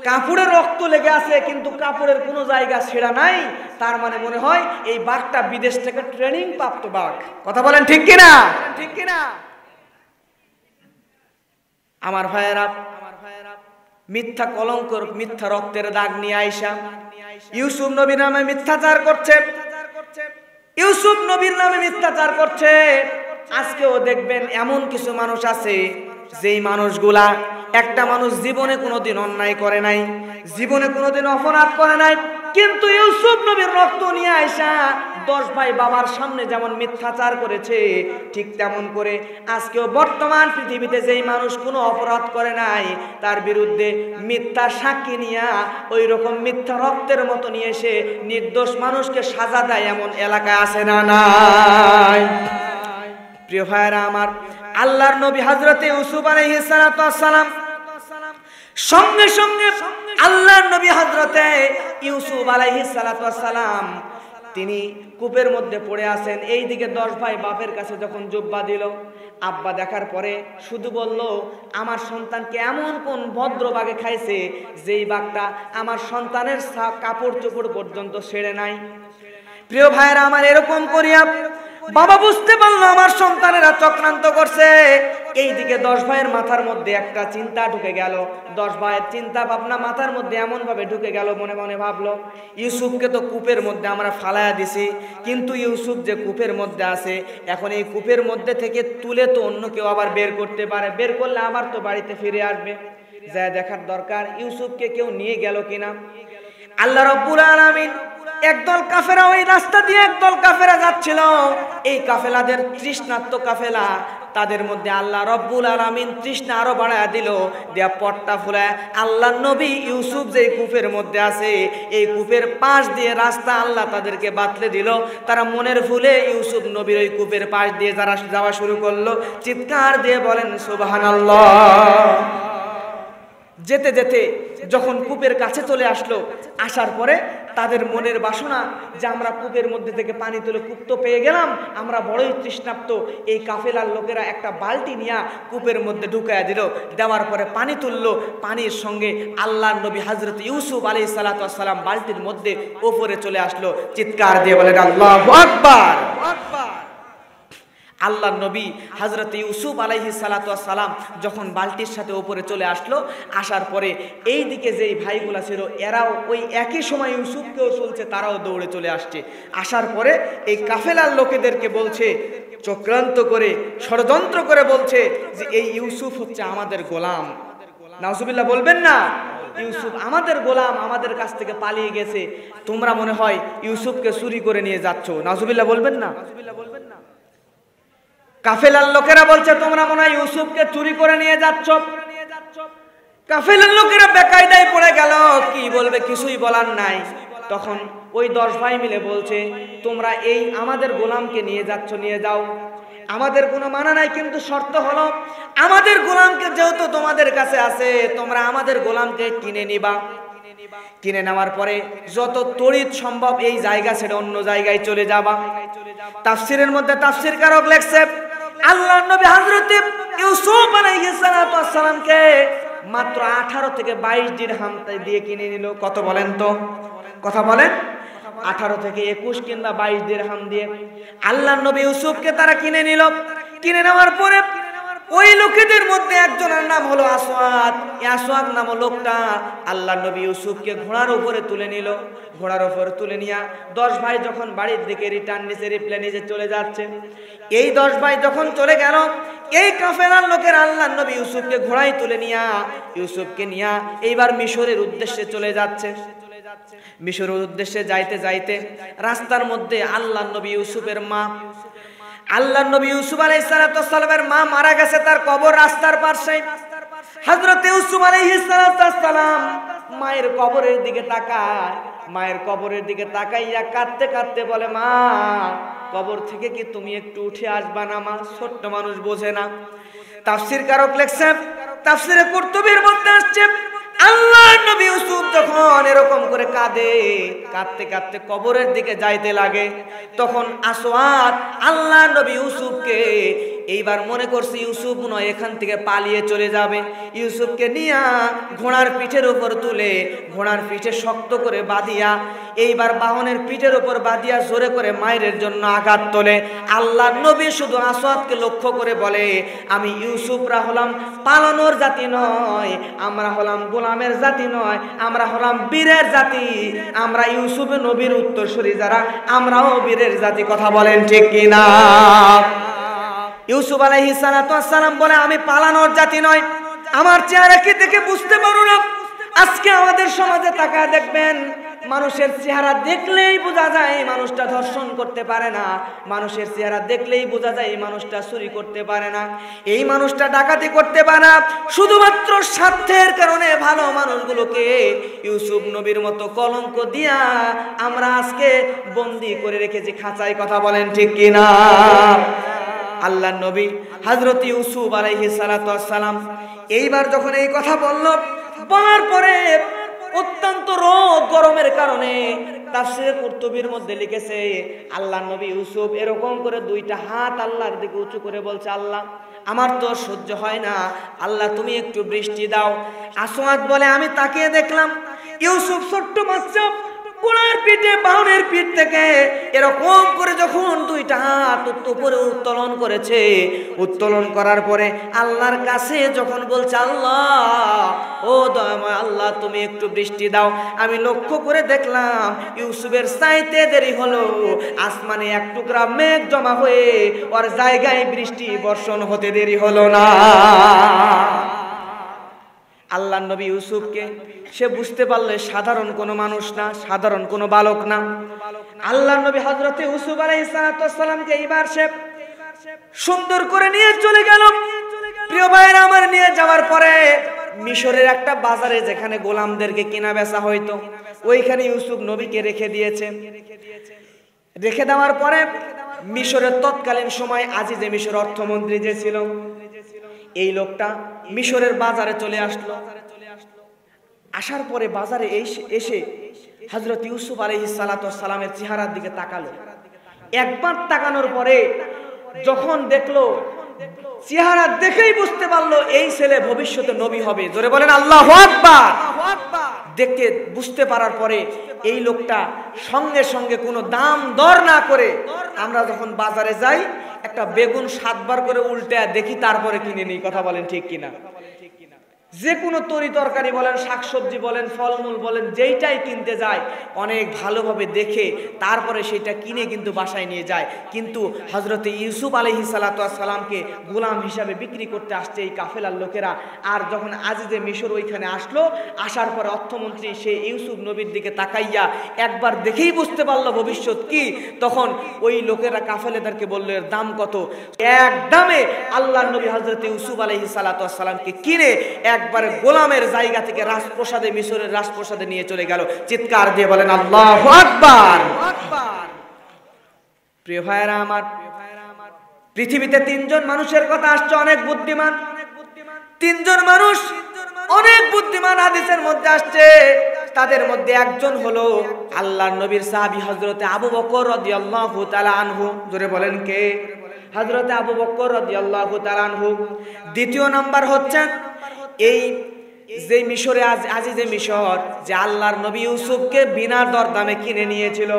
Speaker 1: কাপড়ের রক্ত লেগে আছে কিন্তু কাপড়ের কোনো জায়গা ছেঁড়া নাই, তার মানে মনে হয় এই বাঘটা বিদেশ থেকে ট্রেনিং প্রাপ্ত বাঘ। কথা বলেন ঠিক কিনা? ঠিক কিনা? আমার ভাইয়েরা, মিথ্যা কলঙ্ক, মিথ্যা রক্তের দাগ নিয়ে আইসা ইউসুফ নবীর নামে মিথ্যাচার করছে। ইউসুফ নবীর নামে মিথ্যাচার করছে। আজকেও দেখবেন এমন কিছু মানুষ আছে, যেই মানুষগুলা, একটা মানুষ জীবনে কোনোদিন অন্যায় করে নাই, জীবনে কোনোদিন অপরাধ করে নাই, কিন্তু ইউসুফ নবীর রক্ত নিয়ে আইসা 10 ভাই বাবার সামনে যেমন মিথ্যাচার করেছে, ঠিক তেমন করে আজকেও বর্তমান পৃথিবীতে যেই মানুষ কোনো অপরাধ করে নাই, তার বিরুদ্ধে মিথ্যা সাক্ষী নিয়ে ওই রকম মিথ্যা রক্তের মতো নিয়ে এসে নির্দোষ মানুষকে সাজা দেয় এমন এলাকা আছে না নাই? প্রিয় ভাইরা আমার, আল্লাহর নবী হযরত ইউসুফ আলাইহিস সালাম সঙ্গে সঙ্গে আল্লাহর নবী হযরতে ইউসুফ আলাইহিস সালাম তিনি কূপের মধ্যে পড়ে আছেন। এইদিকে 10 ভাই বাপের কাছে যখন জুব্বা দিল, আব্বা দেখার পরে শুধু বলল, আমার সন্তানকে এমন কোন ভদ্র বাঘে খাইছে যেই বাঘটা আমার সন্তানের কাপড় চোপড় পর্যন্ত ছেড়ে নাই। প্রিয় ভাইরা আমার, এরকম করিয়া বাবা বুঝতে পারলো আমার সন্তানেরা চক্রান্ত করছে। এইদিকে 10 ভাইয়ের মাথার মধ্যে একটা চিন্তা ঢুকে গেল। 10 ভাইয়ের চিন্তা ভাবনা মাথার মধ্যে এমন ভাবে ঢুকে গেল, মনে মনে ভাবলো ইউসুফকে তো কূপের মধ্যে আমরা ফালায়া দিছি, কিন্তু ইউসুফ যে কূপের মধ্যে আছে, এখন এই কূপের মধ্যে থেকে তুলে তো অন্য কেউ আবার বের করতে পারে, বের করলে আবার তো বাড়িতে ফিরে আসবে, যা দেখার দরকার ইউসুফকে কেউ নিয়ে গেল কিনা। আল্লাহ রাব্বুল আলামিন একদল কাফেরা ওই রাস্তা দিয়ে একদল কাফেরা যাচ্ছিল, এই কাফেলাদের তৃষ্ণার্ত কাফেলা, তাদের মধ্যে আল্লাহ রাব্বুল আলামিন তৃষ্ণা আরো বাড়ায়া দিল, দেয়া পট্টা ফুলায় আল্লাহ নবী ইউসুফ যে কূপের মধ্যে আছে এই কূপের পাশ দিয়ে রাস্তা আল্লাহ তাদেরকে বাতলে দিল। তারা মনের ভুলে ইউসুফ নবীর ওই কূপের পাশ দিয়ে যারা যাওয়া শুরু করলো, চিৎকার দিয়ে বলেন সুবহানাল্লাহ। যেতে যেতে যখন কূপের কাছে চলে আসলো, আসার পরে তাদের মনের বাসনা যে আমরা কূপের মধ্যে থেকে পানি তুলে কূপ তো পেয়ে গেলাম, আমরা বড়ই তৃষ্ণার্ত। এই কাফেলার লোকেরা একটা বালতি নিয়ে কূপের মধ্যে ঢুকাইয়া দিল, দেওয়ার পরে পানি তুললো, পানির সঙ্গে আল্লাহর নবী হযরত ইউসুফ আলাইহিস সালাতু ওয়াস সালাম বালতির মধ্যে উপরে চলে আসলো, চিৎকার দিয়ে বলেন আল্লাহু আকবার। আল্লাহ নবী হযরত ইউসুফ আলাইহিস সালাতু ওয়াস সালাম যখন বালতির সাথে উপরে চলে আসলো, আসার পরে এই দিকে যেই ভাইগুলা ছিল এরাও ওই একই সময় ইউসুফকেও চলছে, তারাও দৌড়ে চলে আসছে। আসার পরে এই কাফেলার লোকেদেরকে বলছে, চক্রান্ত করে ষড়যন্ত্র করে বলছে যে এই ইউসুফ হচ্ছে আমাদের গোলাম। নাউজুবিল্লাহ বলবেন না, ইউসুফ আমাদের গোলাম, আমাদের কাছ থেকে পালিয়ে গেছে, তোমরা মনে হয় ইউসুফকে চুরি করে নিয়ে যাচ্ছ। নাউজুবিল্লাহ বলবেন না। কাফেলার লোকেরা বলছে তোমরা মনে হয় ইউসুফকে চুরি করে নিয়ে যাচ্ছ। কাফেলার লোকেরা বেকায়দায় পড়ে গেল, কি বলবে কিছুই বলার নাই। তখন ওই 10 ভাই মিলে বলছে তোমরা এই আমাদের গোলামকে নিয়ে যাচ্ছ, নিয়ে যাও, আমাদের কোনো মানা নাই, কিন্তু শর্ত হলো আমাদের গোলামকে যেহেতু তোমাদের কাছে আছে, তোমরা আমাদের গোলামকে কিনে নিবা। কিনে নেওয়ার পরে যত তড়িৎ সম্ভব এই জায়গা ছেড়ে অন্য জায়গায় চলে যাবা। তাফসিরের মধ্যে তাফসিরকারক লেখছে আল্লাহর নবী হযরত ইউসুফ আলাইহিস সালাতু ওয়াস সালামকে মাত্র 18 থেকে 22 দিরহাম দিয়ে কিনে নিল। কত বলেন তো, কথা বলেন, 18 থেকে 21 কিংবা 22 দিরহাম দিয়ে আল্লাহর নবী ইউসুফকে তারা কিনে নিল। কিনে নেওয়ার পরে ওই লোকেদের মধ্যে একজনের নাম হলো আসওয়াদ। আসওয়াদ নামক লোকটা আল্লাহর নবী ইউসুফকে ঘোড়ার উপরে তুলে নিল। ঘোড়ার উপরে তুলে নিয়া 10 ভাই যখন বাড়ির দিকে রিটার্ন নিচে রিপ্লে নিজে চলে যাচ্ছে, এই 10 ভাই যখন চলে গেল, এই কাফেলার লোকের আল্লাহর নবী ইউসুফকে ঘোড়ায় তুলে নিয়া ইউসুফকে নিয়া এইবার মিশরের উদ্দেশ্যে চলে যাচ্ছে। মিশরের উদ্দেশ্যে যাইতে যাইতে রাস্তার মধ্যে আল্লাহর নবী ইউসুফের মা, আল্লাহর নবী ইউসুফ আলাইহিস সালাতু ওয়াস সালামের মা মারা গেছে, তার কবর রাস্তার পাশে। হযরত ইউসুফ আলাইহিস সালাতু ওয়াস সালাম মায়ের কবরের দিকে তাকায়, মায়ের কবরের দিকে তাকাইয়া কাঁদতে কাঁদতে বলে, মা কবর থেকে কি তুমি একটু উঠে আসবা না মা? ছোট্ট মানুষ বোঝে না। তাফসীর কারক লেখছেন, তাফসীরে কুরতুবীর মধ্যে আসছে আল্লাহর নবী ইউসুফ যখন এরকম করে কাঁদে, কাঁদতে কাঁদতে কবরের দিকে যাইতে লাগে, তখন আসওয়াদ আল্লাহর নবী ইউসুফকে এইবার মনে করছে ইউসুফ নয় এখান থেকে পালিয়ে চলে যাবে। ইউসুফকে নিয়া ঘোড়ার পিঠের উপর তুলে ঘোড়ার পিঠে শক্ত করে বাঁধিয়া এইবার বাহনের পিঠের উপর বাঁধিয়া জোরে করে মায়ের জন্য আঘাত তোলে। আল্লাহর নবী শুধু আসওয়াদকে লক্ষ্য করে বলে, আমি ইউসুফরা হলাম পালানোর জাতি নয়, আমরা হলাম গোলামের জাতি নয়, আমরা হলাম বীরের জাতি। আমরা ইউসুফ নবীর উত্তরসূরি যারা, আমরাও বীরের জাতি। কথা বলেন ঠিক কিনা? ইউসুফ আলাইহিস সালাতু ওয়াস সালাম বলে, আমি পালানোর জাতি নয়, আমার চেহারা কি দেখে বুঝতে পারো না? আজকে আমাদের সমাজে তাকায় দেখবেন, মানুষের চেহারা দেখলেই বোঝা যায় এই মানুষটা ধর্ষণ করতে পারে না, মানুষের চেহারা দেখলেই বোঝা যায় এই মানুষটা চুরি করতে পারে না, এই মানুষটা ডাকাতি করতে পারে না। শুধুমাত্র স্বার্থের কারণে ভালো মানুষগুলোকে ইউসুফ নবীর মতো কলঙ্ক দিয়া আমরা আজকে বন্দী করে রেখেছি খাঁচায়। কথা বলেন ঠিক কিনা? আল্লাহর নবী হযরত ইউসুফ আলাইহিস সালাতু ওয়াস সালাম এইবার যখন এই কথা বলার পরে অত্যন্ত রোদ গরমের কারণে তাফসীরে কুরতুবীর মধ্যে লিখেছে আল্লাহর নবী ইউসুফ এরকম করে 2টা হাত আল্লাহর দিকে উঁচু করে বলছে, আল্লাহ আমার তো সহ্য হয় না, আল্লাহ তুমি একটু বৃষ্টি দাও। আসওয়াদ বলে, আমি তাকিয়ে দেখলাম ইউসুফ ছোট্ট বাচ্চা কোলার পিঠে বাহুনের পিঠ থেকে এরকম করে যখন দুইটা হাত উপরে উত্তোলন করেছে, উত্তোলন করার পরে আল্লাহর কাছে যখন বলছে, আল্লাহ ও দয়াময় আল্লাহ তুমি একটু বৃষ্টি দাও। আমি লক্ষ্য করে দেখলাম ইউসুফের চাইতে দেরি হলো, আসমানে এক টুকরা মেঘ জমা হয়ে ওর জায়গায় বৃষ্টি বর্ষণ হতে দেরি হলো না। আল্লাহ নবী ইউসুফকে সে বুঝতে পারলে সাধারণ কোনো মানুষ না, সাধারণ কোনো বালক না। আল্লাহ নবী হযরত ইউসুফ আলাইহিস সালামকে এইবার সে সুন্দর করে নিয়ে চলে গেল। প্রিয় ভাইরা আমার, নিয়ে যাওয়ার পরে মিশরের একটা বাজারে যেখানে গোলামদেরকে কেনা বেচা হইতো, ওইখানে ইউসুফ নবীকে রেখে দিয়েছে। রেখে দেওয়ার পরে মিশরের তৎকালীন সময় আজিজে মিশর অর্থমন্ত্রী যে ছিল, এই লোকটা মিশরের বাজারে চলে আসলো। আসার পরে বাজারে এসে হযরত ইউসুফ আলাইহিস সালামের চেহারার দিকে তাকালো। একবার তাকানোর পরে যখন দেখলো, চেহারা দেখেই বুঝতে পারলো এই ছেলে ভবিষ্যতে নবী হবে। জোরে বলেন আল্লাহু আকবার। দেখে বুঝতে পারার পরে এই লোকটা সঙ্গে সঙ্গে কোনো দাম দর না করে, আমরা যখন বাজারে যাই একটা বেগুন 7 বার করে উল্টে দেখি তারপরে কিনে নিই, কথা বলেন ঠিক কিনা? যে কোনো তরি তরকারি বলেন, শাকসবজি বলেন, ফলমূল বলেন, যেইটাই কিনতে যায় অনেক ভালোভাবে দেখে তারপরে সেটা কিনে কিন্তু বাসায় নিয়ে যায়। কিন্তু হযরত ইউসুফ আলাইহিস সালামকে গোলাম হিসাবে বিক্রি করতে আসছে এই কাফেলার লোকেরা। আর যখন আজিজে মিশর ওইখানে আসলো, আসার পরে অর্থমন্ত্রী সে ইউসুফ নবীর দিকে তাকাইয়া একবার দেখেই বুঝতে পারলো ভবিষ্যৎ কি। তখন ওই লোকেরা কাফেলাদারকে বলল, এর দাম কত? এক দামে আল্লাহর নবী হযরত ইউসুফ আলাইহিস সালামকে কিনে একবারে গোলামের জায়গা থেকে রাজপ্রাসাদে, মিশরের রাজপ্রাসাদে নিয়ে চলে গেল। চিৎকার দিয়ে বলেন আল্লাহু আকবার। প্রিয় ভাইরা আমার, পৃথিবীতে 3 জন মানুষের কথা আসছে অনেক বুদ্ধিমান। 3 জন মানুষ অনেক বুদ্ধিমান হাদিসের মধ্যে আসছে। তাদের মধ্যে একজন হলো আল্লাহর নবীর সাহাবী হযরতে আবু বকর রাদিয়াল্লাহু তাআলা আনহু। জোরে বলেন কে? হযরতে আবু বকর রাদিয়াল্লাহু তাআলা আনহু। দ্বিতীয় নাম্বার হচ্ছে এই যে মিশরে আজিজে মিশর যে আল্লাহর নবী ইউসুফকে বিনা দরদামে কিনে নিয়েছিল।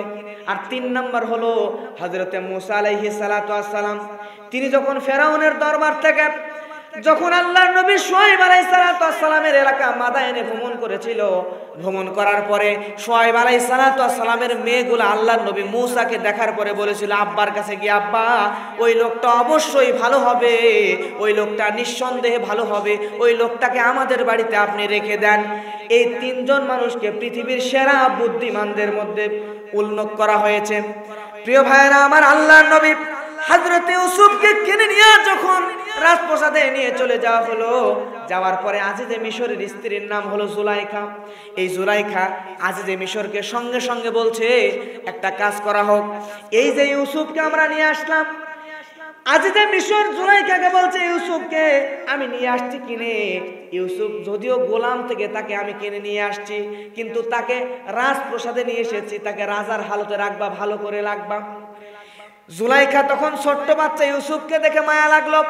Speaker 1: আর 3 নাম্বার হলো হযরতে মুসা আলাইহিস সালাম। তিনি যখন ফেরাউনের দরবার থেকে যখন আল্লাহর নবী শুআয়ব আলাইহিস সালামের এলাকা মাদায়েনে ভ্রমণ করেছিল, ভ্রমণ করার পরে শুআয়ব আলাইহিস সালামের মেয়েগুলো আল্লাহর নবী মুসাকে দেখার পরে বলেছিল আব্বার কাছে গিয়ে, আব্বা ওই লোকটা অবশ্যই ভালো হবে, ওই লোকটা নিঃসন্দেহে ভালো হবে, ওই লোকটাকে আমাদের বাড়িতে আপনি রেখে দেন। এই 3 জন মানুষকে পৃথিবীর সেরা বুদ্ধিমানদের মধ্যে উল্লেখ করা হয়েছে। প্রিয় ভাইরা আমার, আল্লাহর নবী হযরত ইউসুফকে কিনে নিয়ে যখন রাজপ্রাসাদে নিয়ে চলে যাওয়া হলো, যাওয়ার পরে আজিজে মিশরের স্ত্রীর নাম হলো জুলাইখা। এই জুলাইখা আজিজে মিশরকে সঙ্গে সঙ্গে বলছে একটা কাজ করা হোক, এই যে ইউসুফকে আমরা নিয়ে আসলাম, আজিজে মিশর জুলাইখাকে বলছে ইউসুফকে আমি নিয়ে আসছি কিনে। ইউসুফ যদিও গোলাম থেকে তাকে আমি কিনে নিয়ে আসছি, কিন্তু তাকে রাজপ্রাসাদে নিয়ে এসেছি, তাকে রাজার হালতে রাখবা, ভালো করে রাখবা। জুলাইখা তখন ছোট্ট বাচ্চা ইউসুফকে দেখে মায়া লাগলো,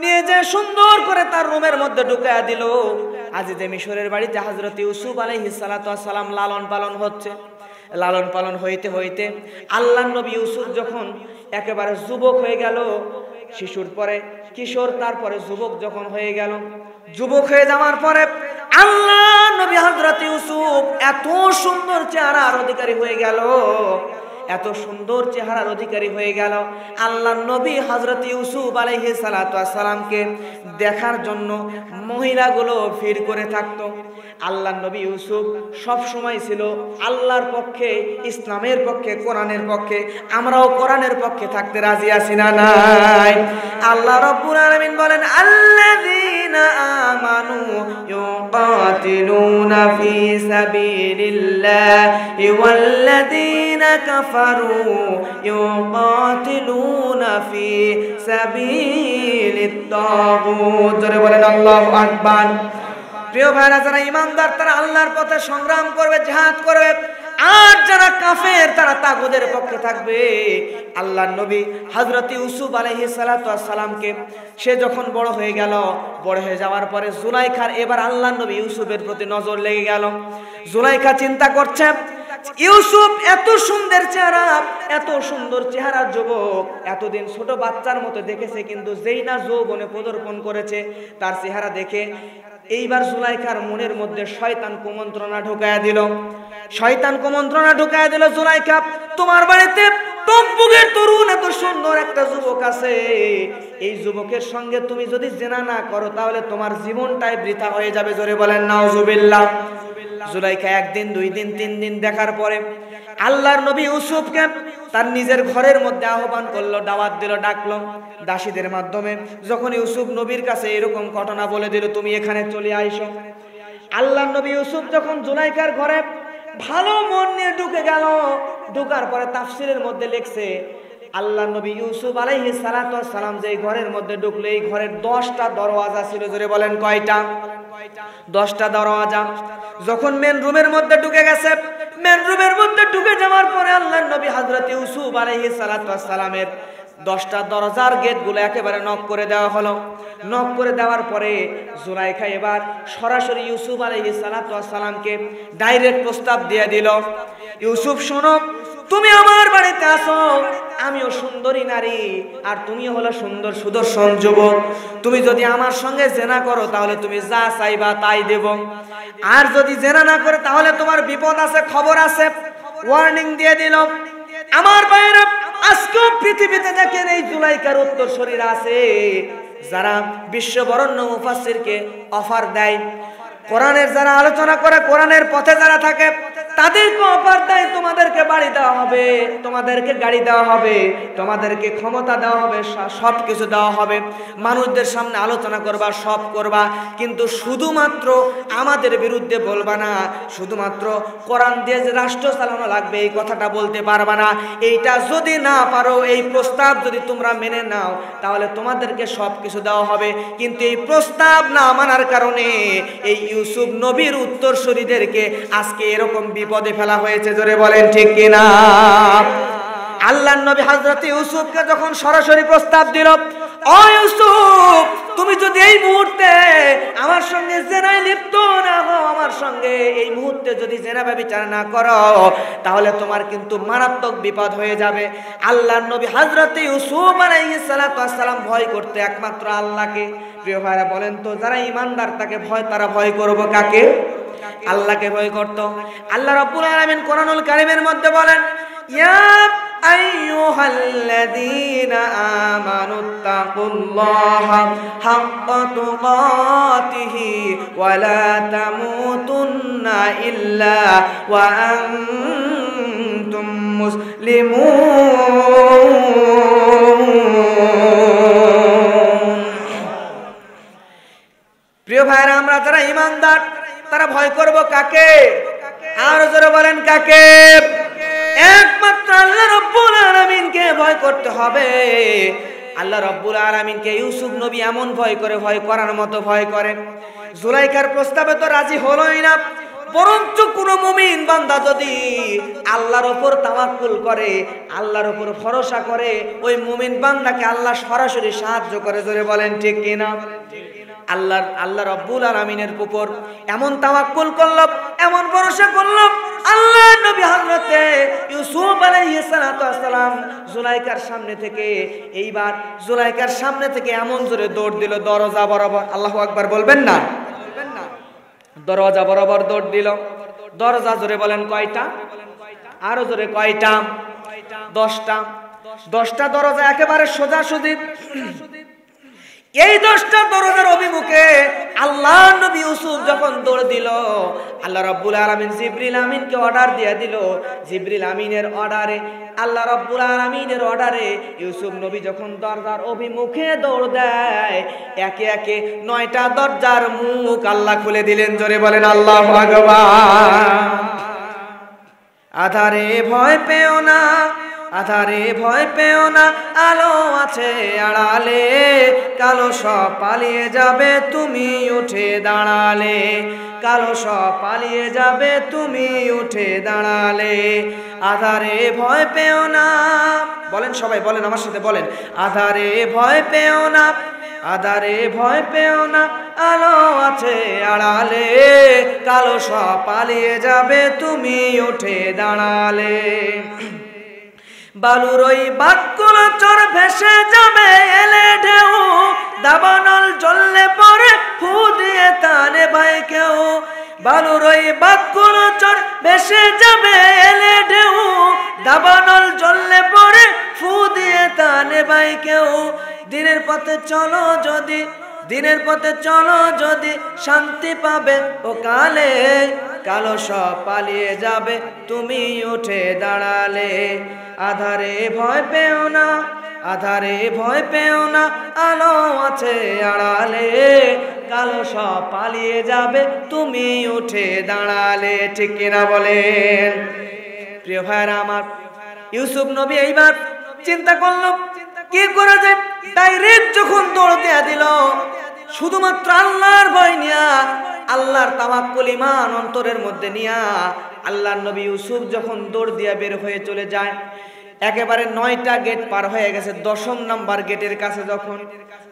Speaker 1: নিয়ে যে সুন্দর করে তার রুমের মধ্যে ঢুকায়া দিল। আজিজে মিশরের বাড়িতে হযরত ইউসুফ আলাইহিস সালাম লালন পালন হচ্ছে। লালন পালন হইতে হইতে আল্লাহর নবী ইউসুফ যখন একেবারে যুবক হয়ে গেল, শিশুর পরে কিশোর, তারপরে যুবক যখন হয়ে গেল, যুবক হয়ে যাওয়ার পরে আল্লাহর নবী হযরত ইউসুফ এত সুন্দর চেহারার অধিকারী হয়ে গেল, এত সুন্দর চেহারার অধিকারী হয়ে গেল। আল্লাহর নবী হযরত ইউসুফ আলাইহিস সালামকে দেখার জন্য মহিলাগুলো ভিড় করে থাকতো। আল্লাহর নবী ইউসুফ সব সময় ছিল আল্লাহর পক্ষে, ইসলামের পক্ষে, কোরআনের পক্ষে। আমরাও কোরআনের পক্ষে থাকতে রাজি আছি না নাই? আল্লাহ রাব্বুল আলামিন বলেন, আল্লাযীনা আমানু ইউকাতিলুনা ফি সাবিলিল্লাহি ওয়াল্লাযীনা কাফারু ইউকাতিলুনা ফি সাবিলিত তাগুত। জোরে বলেন আল্লাহু আকবার। প্রিয় ভাইরা, যারা ইমানদার তারা আল্লাহর পথে সংগ্রাম করবে, জিহাদ করবে, আর যারা কাফের তারা তাগুদের পক্ষে থাকবে। আল্লাহর নবী হযরত ইউসুফ আলাইহিস সালামকে সে যখন বড় হয়ে গেল, বড় হয়ে যাওয়ার পরে জুলাইখার এবার আল্লাহর নবী ইউসুফের প্রতি নজর লেগে গেল। জুলাইখা চিন্তা করছে ইউসুফ এত সুন্দর চেহারা, এত সুন্দর চেহারার যুবক, এতদিন ছোট বাচ্চার মতো দেখেছে, কিন্তু যেই না যৌবনে পদার্পণ করেছে তার চেহারা দেখে এইবার জুলাইখার মনের মধ্যে শয়তান কুমন্ত্রণা ঢুকায়া দিল। শয়তান কুমন্ত্রণা ঢুকায়া দিল, জুলাইখা তোমার বাড়িতে টকবুকের তরুণ এত সুন্দর একটা যুবক আছে, এই যুবকের সঙ্গে তুমি যদি জেনা না করো তাহলে তোমার জীবনটাই বৃথা হয়ে যাবে। জোরে বলেন নাউজুবিল্লাহ। জুলাইখা একদিন, দুই দিন, তিন দিন দেখার পরে আল্লাহর নবী ইউসুফকে তার নিজের ঘরের মধ্যে আহ্বান করলো, দাওয়াত দিল, ডাকলো দাসীদের মাধ্যমে। যখন ইউসুফ নবীর কাছে এরকম ঘটনা বলে দিল, তুমি এখানে চলে আইসো। আল্লাহর নবী ইউসুফ যখন জুলাইখার ঘরে ভালো মন নিয়ে ঢুকে গেল, ঢুকার পরে তাফসিরের মধ্যে লিখছে আল্লাহর নবী ইউসুফ আলাইহিস সালাতু ওয়াস সালাম যে ঘরের মধ্যে ঢুকলো, এই ঘরের 10টা দরওয়াজা ছিল। জোরে বলেন কয়টা? 10টা দরওয়াজা। যখন মেন রুমের মধ্যে ঢুকে গেছে, মেন রুমের মধ্যে ঢুকে যাওয়ার পরে আল্লাহর নবী হযরত ইউসুফ আলাইহিস সালাতু ওয়াস সালামের 10টা দরজার গেটগুলো একেবারে নক করে দেওয়া হলো। নক করে দেওয়ার পরে জুলাইখা এবার সরাসরি ইউসুফ আলাইহিস সালাতু ওয়াস সালামকে ডাইরেক্ট প্রস্তাব দিয়ে দিল, ইউসুফ শোনো, তুমি আমার বাড়িতে আসো, আমিও সুন্দরী নারী আর তুমিও হলো সুন্দর সুদর্শন যুবক, তুমি যদি আমার সঙ্গে জেনা করো তাহলে তুমি যা চাইবা তাই দেব, আর যদি জেনা না করে তাহলে তোমার বিপদ আছে, খবর আছে। ওয়ার্নিং দিয়ে দিল। আমার ভাইরা, আজকেও পৃথিবীতে দেখেন এই জুলাইখার উত্তরসূরিরা আছে যারা বিশ্ববরেণ্য মুফাসসিরকে অফার দেয়, কোরআনের যারা আলোচনা করে, কোরআনের পথে যারা থাকে তাদেরকে অফার দেয়, তোমাদেরকে বাড়ি দেওয়া হবে, তোমাদেরকে গাড়ি দেওয়া হবে, তোমাদেরকে ক্ষমতা দেওয়া হবে, সব কিছু দেওয়া হবে, মানুষদের সামনে আলোচনা করবা, সব করবা, কিন্তু শুধুমাত্র আমাদের বিরুদ্ধে বলবা না, শুধুমাত্র কোরআন দিয়ে যে রাষ্ট্র চালানো লাগবে এই কথাটা বলতে পারবা না। এইটা যদি না পারো, এই প্রস্তাব যদি তোমরা মেনে নাও তাহলে তোমাদেরকে সব কিছু দেওয়া হবে। কিন্তু এই প্রস্তাব না মানার কারণে এই ইউসুফ নবীর উত্তরসূরিদেরকে আজকে এরকম বিপদে ফেলা হয়েছে। জোরে বলেন ঠিক কিনা? আল্লাহর নবী হযরত ইউসুফকে যখন সরাসরি প্রস্তাব দিল, ও ইউসুফ, তুমি যদি এই মুহূর্তে আমার সঙ্গে জেনায় লিপ্ত না হও, আমার সঙ্গে এই মুহূর্তে যদি জেনা ব্যভিচার না করো তাহলে তোমার কিন্তু মারাত্মক বিপদ হয়ে যাবে। আল্লাহর নবী হযরত ইউসুফ আলাইহিস সালাতু ওয়াস সালাম ভয় করতে একমাত্র আল্লাহকে। প্রিয় ভাইরা, বলেন তো, যারা ঈমানদার তাকে ভয়, তারা ভয় করব কাকে? আল্লাহকে ভয় করত। আল্লাহ রাব্বুল আলামিন কোরআনুল কারীমের মধ্যে বলেন, ইয়া আইয়ুহাল্লাযীনা আমানুত্তাকুল্লাহা হাক্কা তুকাতিহি ওয়া লা তামুতুন্না ইল্লা ওয়া আনতুম মুসলিমুন। প্রিয় ভাইরা, আমরা যারা ঈমানদার তারা ভয় করব কাকে? আর জোরে বলেন কাকে? একমাত্র আল্লাহ রাব্বুল আলামিনকে ভয় করতে হবে। আল্লাহ রাব্বুল আলামিনকে ইউসুফ নবী এমন ভয় করে, ভয় করার মতো ভয় করে। জুলাইখার প্রস্তাবে তো রাজি হলোই না, বরঞ্চ কোন মুমিন বান্দা যদি আল্লাহর উপর তাওয়াক্কুল করে, আল্লাহর উপর ভরসা করে, ওই মুমিন বান্দাকে আল্লাহ সরাসরি সাহায্য করে। জোরে বলেন ঠিক কিনা? আল্লাহ রাব্বুল আলামিনের উপর এমন তাওয়াক্কুল করল, এমন ভরসা করল, আল্লাহ নবী হযরত ইউসুফ আলাইহিস সালাতু ওয়াস সালাম জুলাইখার সামনে থেকে, এইবার জুলাইখার সামনে থেকে এমন জোরে দৌড় দিল, দরজা বরাবর। আল্লাহু আকবার বলবেন না? দরজা বরাবর দৌড় দিল। দরজা জোরে বলেন কয়টা? আরো জোরে কয়টা? 10টা। 10টা দরজা একেবারে সোজাসুজি। এই 10টা দরজার অভিমুখে আল্লাহ নবী ইউসুফ যখন দৌড় দিল, আল্লাহ রাব্বুল আলামিন জিবরিল আমিনকে অর্ডার দিয়ে দিল। জিবরিল আমিনের অর্ডারে, আল্লাহ রাব্বুল আলামিনের অর্ডারে ইউসুফ নবী যখন দরজার অভিমুখে দৌড় দেয়, একে একে 9টা দরজার মুখ আল্লাহ খুলে দিলেন। জোরে বলেন আল্লাহু আকবার। আধারে ভয় পেও না, আধারে ভয় পেও না, আলো আছে আড়ালে, কালো সব পালিয়ে যাবে তুমি উঠে দাঁড়ালে, কালো সব পালিয়ে যাবে তুমি উঠে দাঁড়ালে। আধারে ভয় পেও না, বলেন সবাই, বলেন আমার সাথে বলেন, আধারে ভয় পেও না, আধারে ভয় পেও না, আলো আছে আড়ালে, কালো সব পালিয়ে যাবে তুমি উঠে দাঁড়ালে। বালুর ওই বাক্কুল চর ভেসে যাবে এলে ঢেউ, দাবানল জ্বললে পরে ফু দিয়ে তানে ভাই কেউ। বালুর ওই বাক্কুল চর ভেসে যাবে এলে ঢেউ, দাবানল জ্বললে পরে ফু দিয়ে তানে ভাই কেউ। দিনের পথে চলো যদি, দিনের পথে চলো যদি, শান্তি পাবে ও কালে, কালো সব পালিয়ে যাবে তুমি উঠে দাঁড়ালে। আধারে ভয় পেও না, আধারে ভয় পেও না, আলো আছে আড়ালে, কালো সব পালিয়ে যাবে তুমি উঠে দাঁড়ালে। ঠিক কিনা বলেন? প্রিয় ভাইরা আমার, ইউসুফ নবী এইবার চিন্তা করলো কি করা যায়। ডাইরেক্ট যখন দৌড় দেয়া দিল, শুধুমাত্র আল্লাহর ভয় নিয়া, আল্লাহর তাওয়াক্কুল ঈমান অন্তরের মধ্যে নিয়া, আল্লাহর নবী ইউসুফ যখন দৌড় দিয়া বের হয়ে চলে যায়, একেবারে 9টা গেট পার হয়ে গেছে। 10ম নাম্বার গেটের কাছে যখন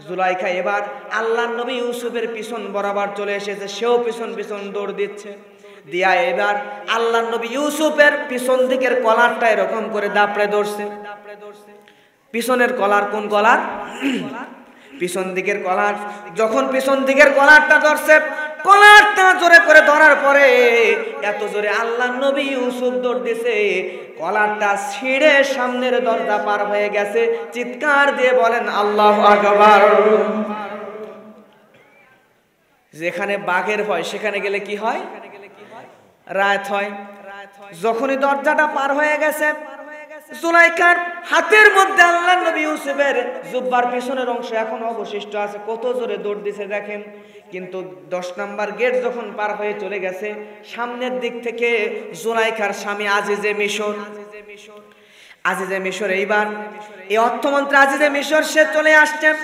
Speaker 1: জুলাইখা এবার আল্লাহর নবী ইউসুফের পিছন বরাবর চলে এসেছে, সেও পিছন পিছন দৌড় দিচ্ছে। দিয়া এবার আল্লাহর নবী ইউসুফের পিছন দিকের কলারটা এরকম করে দাপড়ে ধরছে। পিছনের কলার, কোন কলার? পিছন দিকের কলার। যখন পিছন দিকের কলারটা ধরছে, কলারটা জোরে করে ধরার পরে এত জোরে আল্লাহর নবী ইউসুফ দৌড় দিছে, কলারটা ছিঁড়ে সামনের দরজা পার হয়ে গেছে। চিৎকার দিয়ে বলেন আল্লাহু আকবার। যেখানে বাঘের ভয়, সেখানে গেলে কি হয়? রাত হয়। যখনই দরজাটা পার হয়ে গেছে, জুলাইখার হাতের মধ্যে আল্লাহর নবী ইউসুফের জুব্বার পিছনের অংশ এখন অবশিষ্ট আছে। কত জোরে দৌড় দিছে দেখেন। কিন্তু 10 নাম্বার গেট যখন পার হয়ে চলে গেছে, সামনের দিক থেকে জুলাইখার স্বামী আজিজে মিশর, আজিজে মিশর এইবার এই অর্থমন্ত্রী আজিজে মিশর সে চলে আসছেন।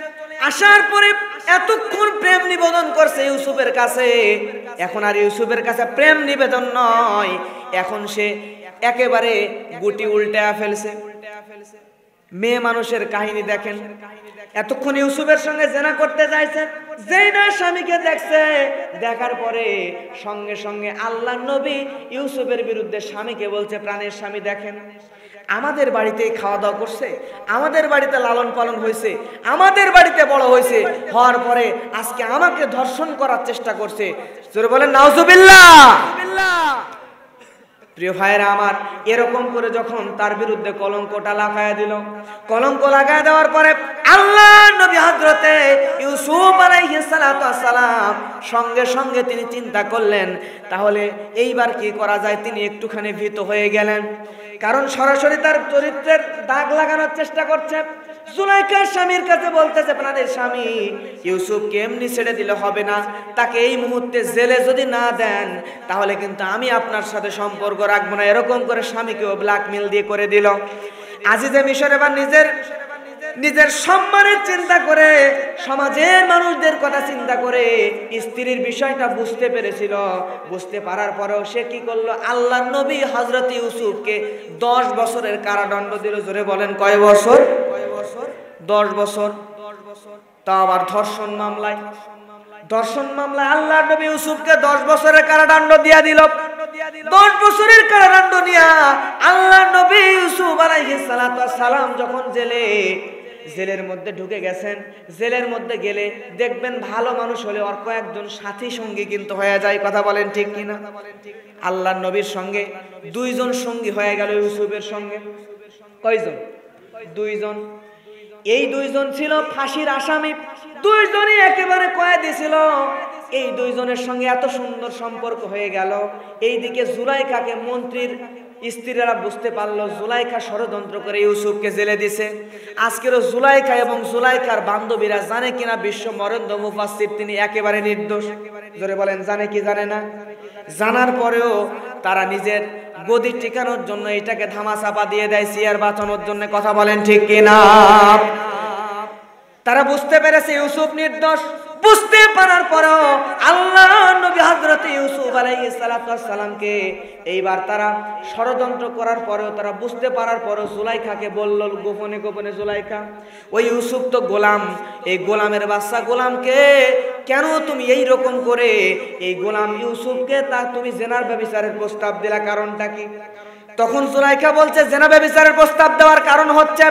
Speaker 1: আসার পরে এতক্ষণ প্রেম নিবেদন করছে ইউসুফের কাছে, এখন আর ইউসুফের কাছে প্রেম নিবেদন নয়, এখন সে একেবারে গুটি উল্টায়া ফেলছে। মেয়ে মানুষের কাহিনী দেখেন। এতক্ষণ ইউসুফের সঙ্গে জেনা করতে যাইছে, যেই না স্বামীকে দেখছে, দেখার পরে সঙ্গে সঙ্গে আল্লাহর নবী ইউসুফের বিরুদ্ধে স্বামীকে বলছে, প্রাণের স্বামী দেখেন, আমাদের বাড়িতে খাওয়া দাওয়া করছে, আমাদের বাড়িতে লালন পালন হয়েছে, আমাদের বাড়িতে বড় হয়েছে, হওয়ার পরে আজকে আমাকে ধর্ষণ করার চেষ্টা করছে। জোরে বলেন নাউজুবিল্লাহ। প্রিয় ভাইরা আমার, এরকম করে যখন তার বিরুদ্ধে কলঙ্কটা লাগায় দিল, কলঙ্ক লাগায় দেওয়ার পরে আল্লাহর নবী হযরতে ইউসুফ আলাইহিস সালাতু ওয়াস সালাম সঙ্গে সঙ্গে তিনি চিন্তা করলেন, তাহলে এইবার কি করা যায়। তিনি একটুখানি ভীত হয়ে গেলেন, কারণ সরাসরি তার চরিত্রের দাগ লাগানোর চেষ্টা করছে। জুলাইখার স্বামীর কাছে বলতেছে, প্রাণের স্বামী, ইউসুফকে এমনি ছেড়ে দিলে হবে না, তাকে এই মুহূর্তে জেলে যদি না দেন তাহলে কিন্তু আমি আপনার সাথে সম্পর্ক রাখবো না। এরকম করে স্বামীকেও ব্ল্যাকমেল দিয়ে করে দিল। আজিজে মিশর এবার নিজের সম্মানের চিন্তা করে, সমাজের মানুষদের কথা চিন্তা করে স্ত্রীর বিষয়টা বুঝতে পেরেছিল। বুঝতে পারার পরেও সে কি করলো, আল্লাহর নবী হযরত ইউসুফকে 10 বছরের কারাদণ্ড দিল। জোরে বলেন কয় বছর? 10 বছর। তা আবার ধর্ষণ মামলায় আল্লাহর নবী ইউসুফকে 10 বছরের কারাদণ্ড দিয়া দিল। 10 বছরের কারাদণ্ড নিয়া আল্লাহর নবী ইউসুফ আলাইহিস সালাতু ওয়াস সালাম যখন জেলের মধ্যে ঢুকে গেছেন, জেলের মধ্যে গেলে দেখবেন ভালো মানুষ হলে ওর কয়েকজন সাথী সঙ্গী কিন্তু হয়ে যায়। কথা বলেন ঠিক কিনা? আল্লাহর নবীর সঙ্গে 2 জন সঙ্গী হয়ে গেল ইউসুফের সঙ্গে। কয়জন? 2 জন। এই 2 জন ছিল ফাঁসির আসামি, 2 জনই একেবারে কয়েদি ছিল। এই 2 জনের সঙ্গে এত সুন্দর সম্পর্ক হয়ে গেল। এইদিকে জুলাইখাকে মন্ত্রীর স্ত্রীরা বুঝতে পারলো, জুলাইখা ষড়যন্ত্র করে ইউসুফকে জেলে দিছে। আজকেরও জুলাইখা এবং জুলাইখার বান্ধবীরা জানে কিনা বিশ্ব মরেন্দ্র মুফাসসির তিনি একেবারে নির্দোষ। জোরে বলেন জানে কি জানে না? জানার পরেও তারা নিজের গদি টিকানোর জন্য এটাকে ধামাচাপা দিয়ে দেয়, চেয়ার বাঁচানোর জন্য। কথা বলেন ঠিক কিনা? তারা বুঝতে পেরেছে ইউসুফ নির্দোষ, বুঝতে পারার পরেও আল্লাহ নবী হযরত ইউসুফ আলাইহিস সালাতু ওয়াস সালামকে এইবার তারা ষড়যন্ত্র করার পরেও তারা বুঝতে পারার পরেও জুলাইখাকে বলল গোপনে গোপনে, জুলাইখা ওই ইউসুফ তো গোলাম, এই গোলামের বাচ্চা গোলামকে কেন তুমি এই রকম করে এই গোলাম ইউসুফকে তা তুমি জেনার ব্যভিচারের প্রস্তাব দিলা, কারণটা কি? তখন জুলাইখা বলছে জেনা ব্যভিচারের প্রস্তাব দেওয়ার কারণ হচ্ছে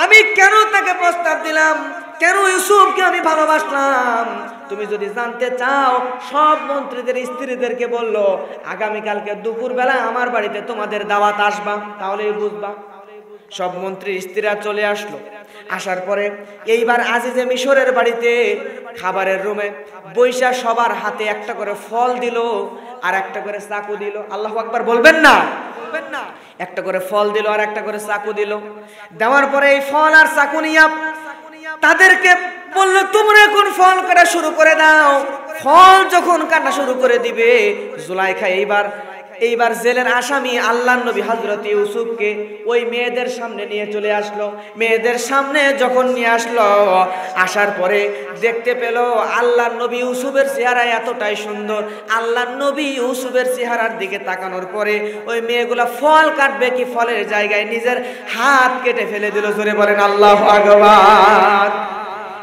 Speaker 1: আমি কেন তাকে প্রস্তাব দিলাম, কেন ইউসুফকে আমি ভালোবাসলাম। তুমি যদি জানতে চাও, সব মন্ত্রীদের স্ত্রীদেরকে বললো আগামীকালকে দুপুরবেলা আমার বাড়িতে তোমাদের দাওয়াত আসবা, তাহলেই বুঝবা। সব মন্ত্রীর স্ত্রীরা চলে আসলো। আসার পরে এইবার আজিজে মিশরের বাড়িতে খাবারের রুমে বৈশা সবার হাতে একটা করে ফল দিল আর একটা করে চাকু দিল। আল্লাহু আকবার বলবেন না? একটা করে ফল দিল আর একটা করে চাকু দিল। দেওয়ার পরে এই ফল আর চাকু নিয়ে তাদেরকে বললো তোমরা এখন ফল কাটা শুরু করে দাও। ফল যখন কাটা শুরু করে দিবে, জুলাইখা এইবার জেলের আসামি আল্লাহর নবী হযরত ইউসুফকে ওই মেয়েদের সামনে নিয়ে চলে আসলো। মেয়েদের সামনে যখন নিয়ে আসলো, আসার পরে দেখতে পেল আল্লাহর নবী ইউসুফের চেহারা এতটাই সুন্দর। আল্লাহর নবী ইউসুফের চেহারার দিকে তাকানোর পরে ওই মেয়েগুলা ফল কাটবে কি ফলের জায়গায় নিজের হাত কেটে ফেলে দিল। জোরে বলেন আল্লাহু আকবার।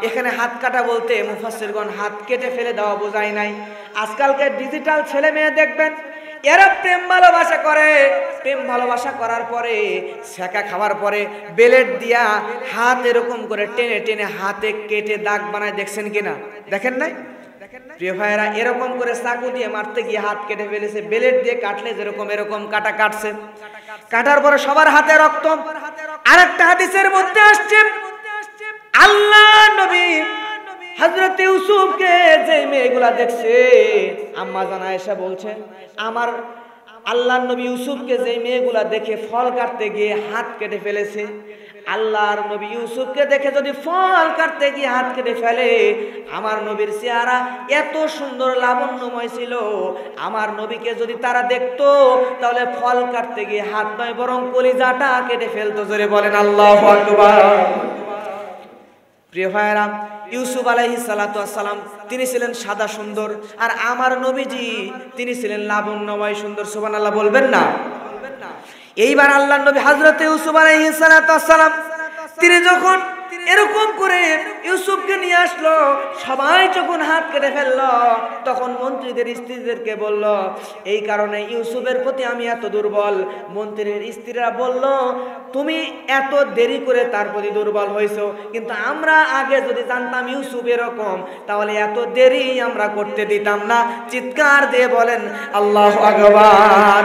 Speaker 1: এখানে হাত কাটা বলতে মুফাসসিরগণ হাত কেটে ফেলে দেওয়া বোঝায় নাই। আজকালকার ডিজিটাল ছেলে মেয়ে দেখবেন এরা প্রেম ভালোবাসা করে, প্রেম ভালোবাসা করার পরে ছেঁকা খাওয়ার পরে বেলেট দিয়া হাত এরকম করে টেনে টেনে হাতে কেটে দাগ বানায়, দেখছেন কিনা? দেখেন নাই? প্রিয় ভাইয়েরা, এরকম করে চাকু দিয়ে মারতে গিয়ে হাত কেটে ফেলেছে। বেলেট দিয়ে কাটলে যেরকম এরকম কাটা কাটছে, কাটার পরে সবার হাতে রক্ত। আরেকটা হাদিসের মধ্যে আসছে আল্লাহ নবী হযরত ইউসুফকে যে মেয়েগুলা দেখছে, আম্মা জান আয়েশা বলছেন আমার আল্লাহর নবী ইউসুফকে যে মেয়েগুলা দেখে ফল কাটতে গিয়ে হাত কেটে ফেলেছে, আল্লাহর নবী ইউসুফকে দেখে যদি ফল কাটতে গিয়ে হাত কেটে ফেলে, আমার নবীর চেহারা এত সুন্দর লাবণ্যময় ছিল, আমার নবীকে যদি তারা দেখতো তাহলে ফল কাটতে গিয়ে হাত নয় বরং কলিজাটা কেটে ফেলতো। জোরে বলেন আল্লাহু আকবার। প্রিয় ভাইরা, ইউসুফ আলাইহিস সালাতু ওয়াস সালাম তিনি ছিলেন সাদা সুন্দর, আর আমার নবীজি তিনি ছিলেন লাবণ্যময় সুন্দর। সুবহানাল্লাহ বলবেন না? এইবার আল্লাহর নবী হযরত ইউসুফ আলাইহিস সালাতু ওয়াস সালাম তিনি যখন এরকম করে ইউসুফকে নিয়ে আসলো, সবাই যখন হাত কেটে ফেললো, তখন মন্ত্রীদের স্ত্রীদেরকে বলল এই কারণে ইউসুফের প্রতি আমি এত দুর্বল। মন্ত্রীর স্ত্রীরা বলল তুমি এত দেরি করে তার প্রতি দুর্বল হয়েছো, কিন্তু আমরা আগে যদি জানতাম ইউসুফ এরকম, তাহলে এত দেরি আমরা করতে দিতাম না। চিৎকার দিয়ে বলেন আল্লাহু আকবার।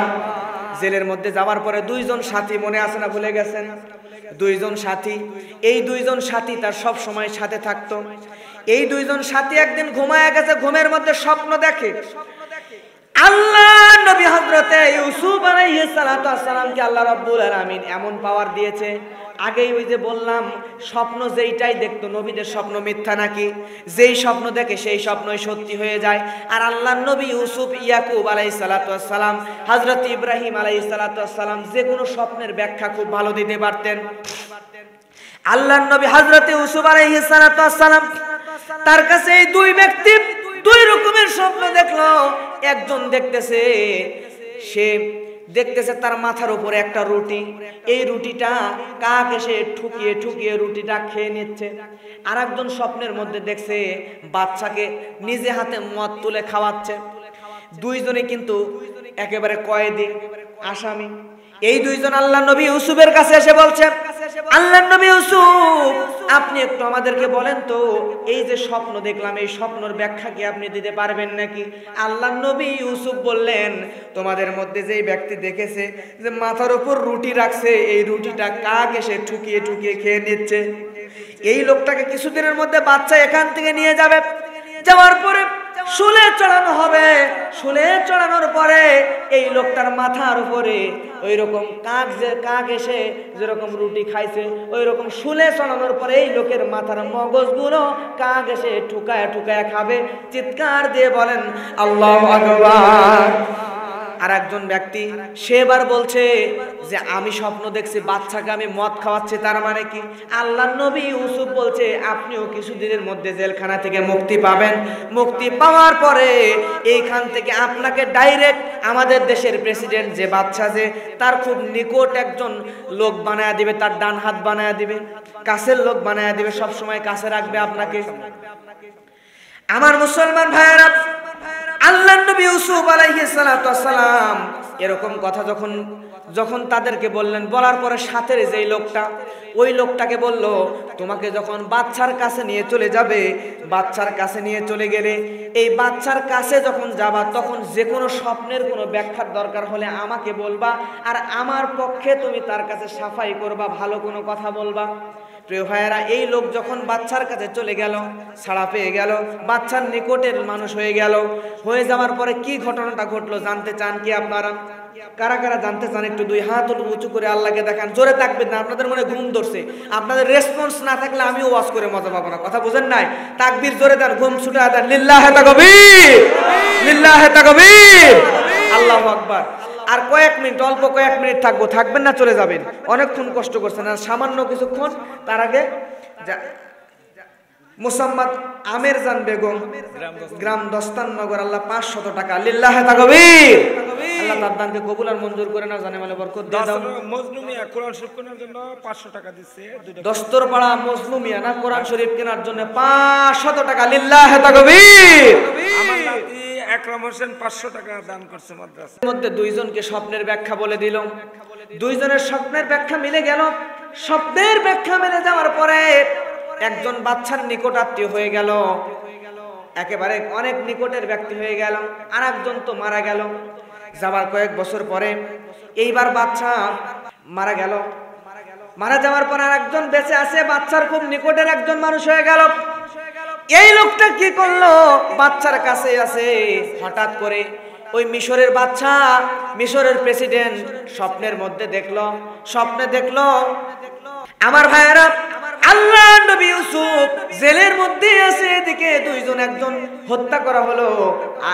Speaker 1: জেলের মধ্যে যাওয়ার পরে দুইজন সাথী, মনে আছে না ভুলে গেছেন? দুইজন সাথী, এই দুইজন সাথী তার সব সময় সাথে থাকতো। এই দুইজন সাথী একদিন ঘুমায় গেছে, ঘুমের মধ্যে স্বপ্ন দেখে আল্লাহ নবী হযরত ইউসুফ আলাইহিস সালাতু ওয়াস সালামকে আল্লাহ রাব্বুল আলামিন এমন পাওয়ার দিয়েছে। আগেই ওই যে বললাম স্বপ্ন যেইটাই দেখতো, নবীদের স্বপ্ন মিথ্যা নাকি? যেই স্বপ্ন দেখে সেই স্বপ্নই সত্যি হয়ে যায়। আর আল্লাহর নবী ইউসুফ, ইয়াকুব আলাইহিস সালাতু ওয়াস সালাম, হযরত ইব্রাহিম আলাইহিস সালাতু ওয়াস সালাম যে কোনো স্বপ্নের ব্যাখ্যা খুব ভালো দিতে পারতেন। আল্লাহর নবী হযরত ইউসুফ আলাইহিস সালাতু ওয়াস সালাম তার কাছে এই দুই ব্যক্তি দুই রকমের স্বপ্ন দেখলো। একজন দেখতেছে তার মাথার উপরে একটা রুটি, এই রুটিটা কাক এসে ঠুকিয়ে ঠুকিয়ে রুটিটা খেয়ে নিচ্ছে। আর একজন স্বপ্নের মধ্যে দেখছে বাচ্চাকে নিজে হাতে মদ তুলে খাওয়াচ্ছে। দুইজনে কিন্তু একেবারে কয়েদি, আসামি। এই দুইজন আল্লাহ নবী ইউসুফের কাছে এসে বলছে আল্লাহ নবী ইউসুফ আপনি একটু আমাদেরকে বলেন তো এই যে স্বপ্ন দেখলাম এই স্বপ্নের ব্যাখ্যা কি আপনি দিতে পারবেন নাকি? আল্লাহ নবী ইউসুফ বললেন তোমাদের মধ্যে যেই ব্যক্তি দেখেছে যে মাথার উপর রুটি রাখছে, এই রুটিটা কাক এসে ঠুকিয়ে ঠুকিয়ে খেয়ে নিচ্ছে, এই লোকটাকে কিছুদিনের মধ্যে বাচ্চা এখান থেকে নিয়ে যাবে, যাওয়ার পরে শুলে চড়ানো হবে। শুলে চড়ানোর পরে এই লোকটার মাথার উপরে ওই রকম কাক এসে যেরকম রুটি খাইছে ওই রকম শুলে চড়ানোর পরে এই লোকের মাথার মগজগুলো কাক এসে ঠুকায় ঠুকায় খাবে। চিৎকার দিয়ে বলেন আল্লাহু আকবার। আর একজন ব্যক্তি সে এবার বলছে যে আমি স্বপ্ন দেখছি বাচ্চাকে আমি মদ খাওয়াচ্ছি, তার মানে কি আল্লাহর নবী ইউসুফ বলছে আপনিও কিছুদিনের মধ্যে জেলখানা থেকে মুক্তি পাবেন, মুক্তি পাওয়ার পরে এইখান থেকে আপনাকে ডাইরেক্ট আমাদের দেশের প্রেসিডেন্ট যে বাচ্চা যে তার খুব নিকট একজন লোক বানায়া দিবে, তার ডান হাত বানায়া দিবে, কাছের লোক বানায়া দিবে, সব সময় কাছে রাখবে আপনাকে। আমার মুসলমান ভাইয়েরা, আল্লাহর নবী ইউসুফ আলাইহিস সালাতু ওয়াস সালাম এরকম কথা যখন তাদেরকে বললেন, বলার পরে সাথের যেই লোকটা, ওই লোকটাকে বলল তোমাকে যখন বাচ্চার কাছে নিয়ে চলে যাবে, বাচ্চার কাছে নিয়ে চলে গেলে এই বাচ্চার কাছে যখন যাবা তখন যে কোনো স্বপ্নের কোনো ব্যাখ্যার দরকার হলে আমাকে বলবা, আর আমার পক্ষে তুমি তার কাছে সাফাই করবা, ভালো কোনো কথা বলবা। প্রিয় ভাইয়েরা, এই লোক যখন বাচ্চার কাছে চলে গেল, ছাড়া পেয়ে গেল, বাচ্চার নিকটের মানুষ হয়ে গেল, হয়ে যাওয়ার পরে কি ঘটনাটা ঘটলো জানতে চান কি আপনারা? কারা কারা জানতে চান একটু দুই হাত উঁচু করে আল্লাহকে দেখান, জোরে তাকবীর না, আপনাদের মনে ঘুম ধরছে, আপনাদের রেসপন্স না থাকলে আমিও ওয়াজ করে মজা পাবো না, কথা বুঝেন নাই? তাকবীর জোরে দেন, ঘুম ছুটে দেন, লিল্লাহে তাকবীর, লিল্লাহে তাকবীর, আল্লাহু আকবার। আর কয়েক মিনিট, অল্প কয়েক মিনিট থাকবো, থাকবেন না চলে যাবেন, অনেকক্ষণ কষ্ট করছেন, আর সামান্য কিছুক্ষণ তার আগে মুসাম্মাদ আমের জান বেগম, গ্রাম দস্তাননগর, আল্লাহ 500 টাকা, লিল্লাহে তাকবীর, আল্লাহ তার দানকে কবুল আর মঞ্জুর করে নাও, জানে মালে বরকত দিয়ে দাও।
Speaker 2: মজলুমিয়া কোরআন শরীফ কেনার জন্য 500 টাকা দিচ্ছে।
Speaker 1: দস্তরপাড়া মজলুমিয়া না কোরআন শরীফ কেনার জন্য 500 টাকা, লিল্লাহে তাকবীর।
Speaker 2: আমার নাতি আকরাম হোসেন 500 টাকা দান করছে মাদ্রাসার
Speaker 1: মধ্যে দুইজনকে স্বপ্নের ব্যাখ্যা বলে দিল, দুইজনের স্বপ্নের ব্যাখ্যা মিলে গেল। স্বপ্নের ব্যাখ্যা মিলে যাওয়ার পরে একজন বাচ্চার নিকট আত্মীয় হয়ে গেল, একেবারে অনেক নিকটের ব্যক্তি হয়ে গেল, আর একজন তো মারা গেল। যাবার কয়েক বছর পরে এইবার বাচ্চা মারা গেল, মারা যাওয়ার পর আর একজন বেঁচে আছে, বাচ্চার খুব নিকটের একজন মানুষ হয়ে গেল। এই লোকটা কি করলো, বাচ্চার কাছে আছে, হঠাৎ করে ওই মিশরের বাচ্চা, মিশরের প্রেসিডেন্ট স্বপ্নের মধ্যে দেখলো, স্বপ্নে দেখলো আমার ভাইয়েরা আল্লাহ নবী ইউসুফ জেলের মধ্যে আছে, এদিকে দুইজন, একজন হত্যা করা হলো,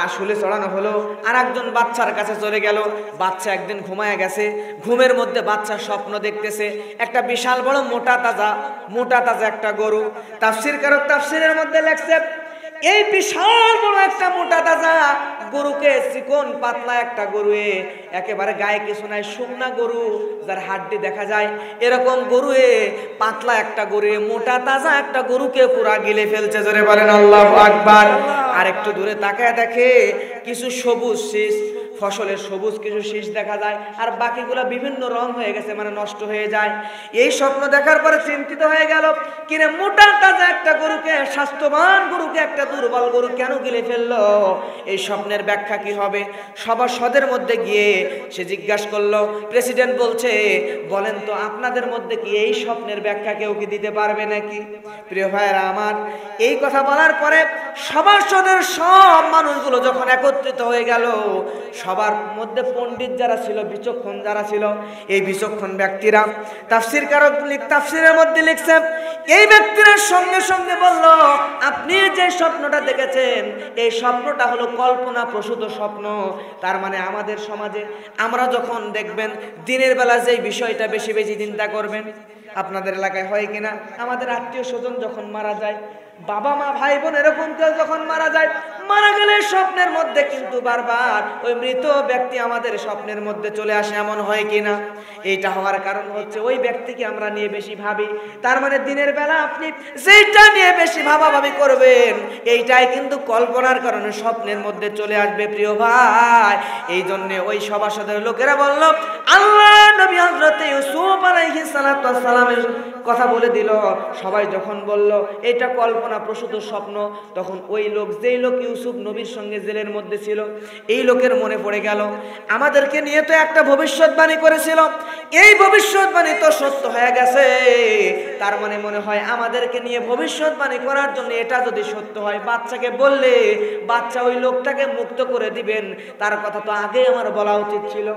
Speaker 1: আসলে চড়ানো হলো, আর একজন বাচ্চার কাছে চলে গেল। বাচ্চা একদিন ঘুমায় গেছে, ঘুমের মধ্যে বাচ্চা স্বপ্ন দেখতেছে একটা বিশাল বড় মোটা তাজা একটা গরু। তাফসীরকারক তাফসীরের মধ্যে লেখছে এই বিশাল বড় একটা মোটা তাজা গরুকে, চিকন পাতলা একটা গরুয়ে, একেবারে গায়ে কিছু নাই, শুকনা গরু যার হাড্ডি দেখা যায়, এরকম গরুয়ে, পাতলা একটা গরুয়ে, মোটা তাজা একটা গরুকে পুরা গিলে ফেলছে। জোরে বলেন আল্লাহু আকবার। আর একটু দূরে তাকায় দেখে কিছু সবুজ শীষ, ফসলের সবুজ কিছু শীষ দেখা যায়, আর বাকিগুলো বিভিন্ন রং হয়ে গেছে, মানে নষ্ট হয়ে যায়। এই স্বপ্ন দেখার পরে চিন্তিত হয়ে গেল, কিরে মোটা তাজা একটা গরুকে, স্বাস্থ্যবান গরুকে একটা দুর্বল গরু কেন গিলে ফেললো? এই স্বপ্নের ব্যাখ্যা কি হবে? সভাসদের মধ্যে গিয়ে সে জিজ্ঞাসা করলো, প্রেসিডেন্ট বলছে বলেন তো আপনাদের মধ্যে কি এই স্বপ্নের ব্যাখ্যা কেউ কি দিতে পারবে নাকি? প্রিয় ভাইয়েরা আমার, এই কথা বলার পরে সভাসদের সব মানুষগুলো যখন একত্রিত হয়ে গেল, সবার মধ্যে পণ্ডিত যারা ছিল, বিচক্ষণ যারা ছিল, এই বিচক্ষণ ব্যক্তিরা, তাফসীরকারক তাফসীরের মধ্যে লিখছেন, এই ব্যক্তিরা সঙ্গে সঙ্গে বলল, আপনি যে স্বপ্নটা দেখেছেন এই স্বপ্নটা হলো কল্পনা প্রসূত স্বপ্ন। তার মানে আমাদের সমাজে আমরা যখন দেখবেন দিনের বেলা যেই বিষয়টা বেশি বেশি চিন্তা করবেন, আপনাদের এলাকায় হয় কিনা, আমাদের আত্মীয় স্বজন যখন মারা যায়, বাবা মা ভাই বোন এরকম কেউ যখন মারা যায়, মারা গেলে স্বপ্নের মধ্যে কিন্তু বারবার ওই মৃত ব্যক্তি আমাদের স্বপ্নের মধ্যে চলে আসে, এমন হয় কিনা? এইটা হওয়ার কারণ হচ্ছে ওই ব্যক্তিকে আমরা নিয়ে বেশি ভাবি। তার মানে দিনের বেলা আপনি যেটা নিয়ে বেশি ভাবাভাবি করবেন, এইটাই কিন্তু কল্পনার কারণে স্বপ্নের মধ্যে চলে আসবে। প্রিয় ভাই, এই জন্য ওই সভাসদের লোকেরা বলল, আল্লাহ নবী হযরত ইউসুফ আলাইহিস সালাতু ওয়াস সালামের কথা বলে দিল। সবাই যখন বলল এটা কল্পনা প্রসূত স্বপ্ন, তখন ওই লোক, যেই লোক ইউসুফ নবীর সঙ্গে জেলের মধ্যে ছিল, এই লোকের মনে পড়ে গেল আমাদেরকে নিয়ে তো একটা ভবিষ্যৎবাণী করেছিল, এই ভবিষ্যৎবাণী তো সত্য হয়ে গেছে। তার মানে মনে হয় আমাদেরকে নিয়ে ভবিষ্যৎবাণী করার জন্য এটা যদি সত্য হয়, বাচ্চাকে বললে বাচ্চা ওই লোকটাকে মুক্ত করে দিবেন, তার কথা তো আগে আমার বলা উচিত ছিল।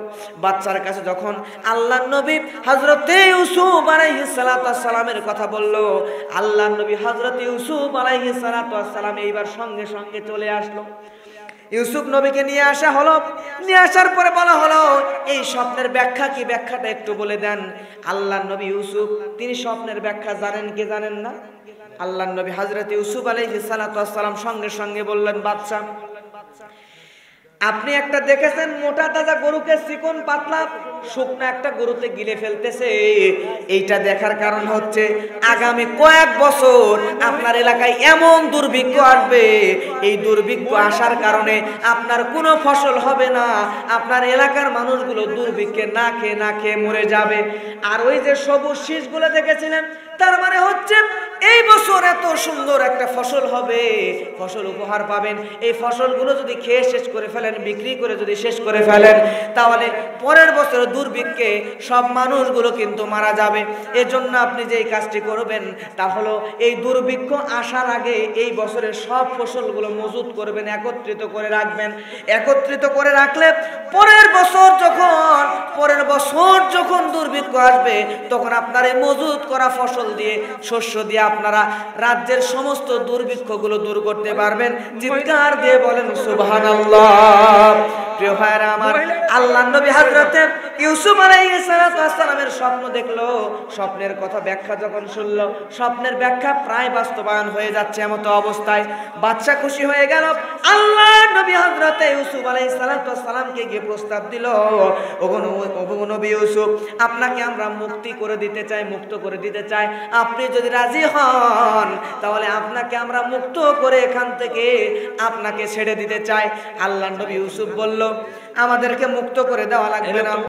Speaker 1: বাচ্চার কাছে যখন আল্লাহর নবী হযরত ইউসুফ আলাইহিস সালাতু ওয়াস সালামের কথা বলল, আল্লাহর নবী হযরত ইউসুফ আলাইহিস সালাতু ওয়াস সালাম এইবার সঙ্গে সঙ্গে চলে আসলো। ইউসুফ নবীকে নিয়ে আসা হলো। নিয়ে আসার পরে বলা হলো এই স্বপ্নের ব্যাখ্যা কি, ব্যাখ্যাটা একটু বলে দেন। আল্লাহর নবী ইউসুফ তিনি স্বপ্নের ব্যাখ্যা জানেন কি জানেন না? আল্লাহর নবী হযরত ইউসুফ আলাইহিস সালাতু ওয়াস সালাম সঙ্গে সঙ্গে বললেন, বাদশা আপনি একটা দেখেছেন মোটা তাজা গরুকে চিকন পাতলা শুকনা একটা গরুতে গিলে ফেলতেছে। এইটা দেখার কারণ হচ্ছে আগামী কয়েক বছর আপনার এলাকায় এমন দুর্ভিক্ষ আসবে, এই দুর্ভিক্ষ আসার কারণে আপনার কোনো ফসল হবে না, আপনার এলাকার মানুষগুলো দুর্ভিক্ষে না খেয়ে মরে যাবে। আর ওই যে সবুজ শীষগুলো দেখেছিলেন, তার মানে হচ্ছে এই বছর এত সুন্দর একটা ফসল হবে, ফসল উপহার পাবেন। এই ফসলগুলো যদি খেয়ে শেষ করে ফেলেন, বিক্রি করে যদি শেষ করে ফেলেন, তাহলে পরের বছর দুর্ভিক্ষে সব মানুষগুলো কিন্তু মারা যাবে। এজন্য আপনি যে কাজটি করবেন তা হলো এই দুর্ভিক্ষ আসার আগে এই বছরের সব ফসলগুলো মজুত করবেন, একত্রিত করে রাখবেন। একত্রিত করে রাখলে পরের বছর যখন দুর্ভিক্ষ আসবে, তখন আপনার এই মজুত করা ফসল দিয়ে, শস্য দিয়ে আপনারা রাজ্যের সমস্ত দুর্ভিক্ষগুলো দূর করতে পারবেন। চিৎকার দিয়ে বলেন সুবহানাল্লাহ। প্রিয় ভাইরা আমার, আল্লাহর নবী হযরত ইউসুফ আলাইহিস সালামের স্বপ্ন দেখলো। স্বপ্নের কথা ব্যাখ্যা যখন শুনলো, স্বপ্নের ব্যাখ্যা প্রায় বাস্তবায়ন হয়ে যাচ্ছে এমত অবস্থায় বাদশা খুশি হয়ে গেল। আল্লাহর নবী হযরত ইউসুফ আলাইহিস সালামকে গিয়ে প্রস্তাব দিল, ওগো নবী ইউসুফ, আপনাকে আমরা মুক্ত করে দিতে চাই। আপনি যদি রাজি হন তাহলে আপনাকে আমরা মুক্ত করে এখান থেকে আপনাকে ছেড়ে দিতে চাই। আল্লাহর নবী ইউসুফ বলল, আমাদেরকে মুক্ত করে দেওয়া লাগবে না।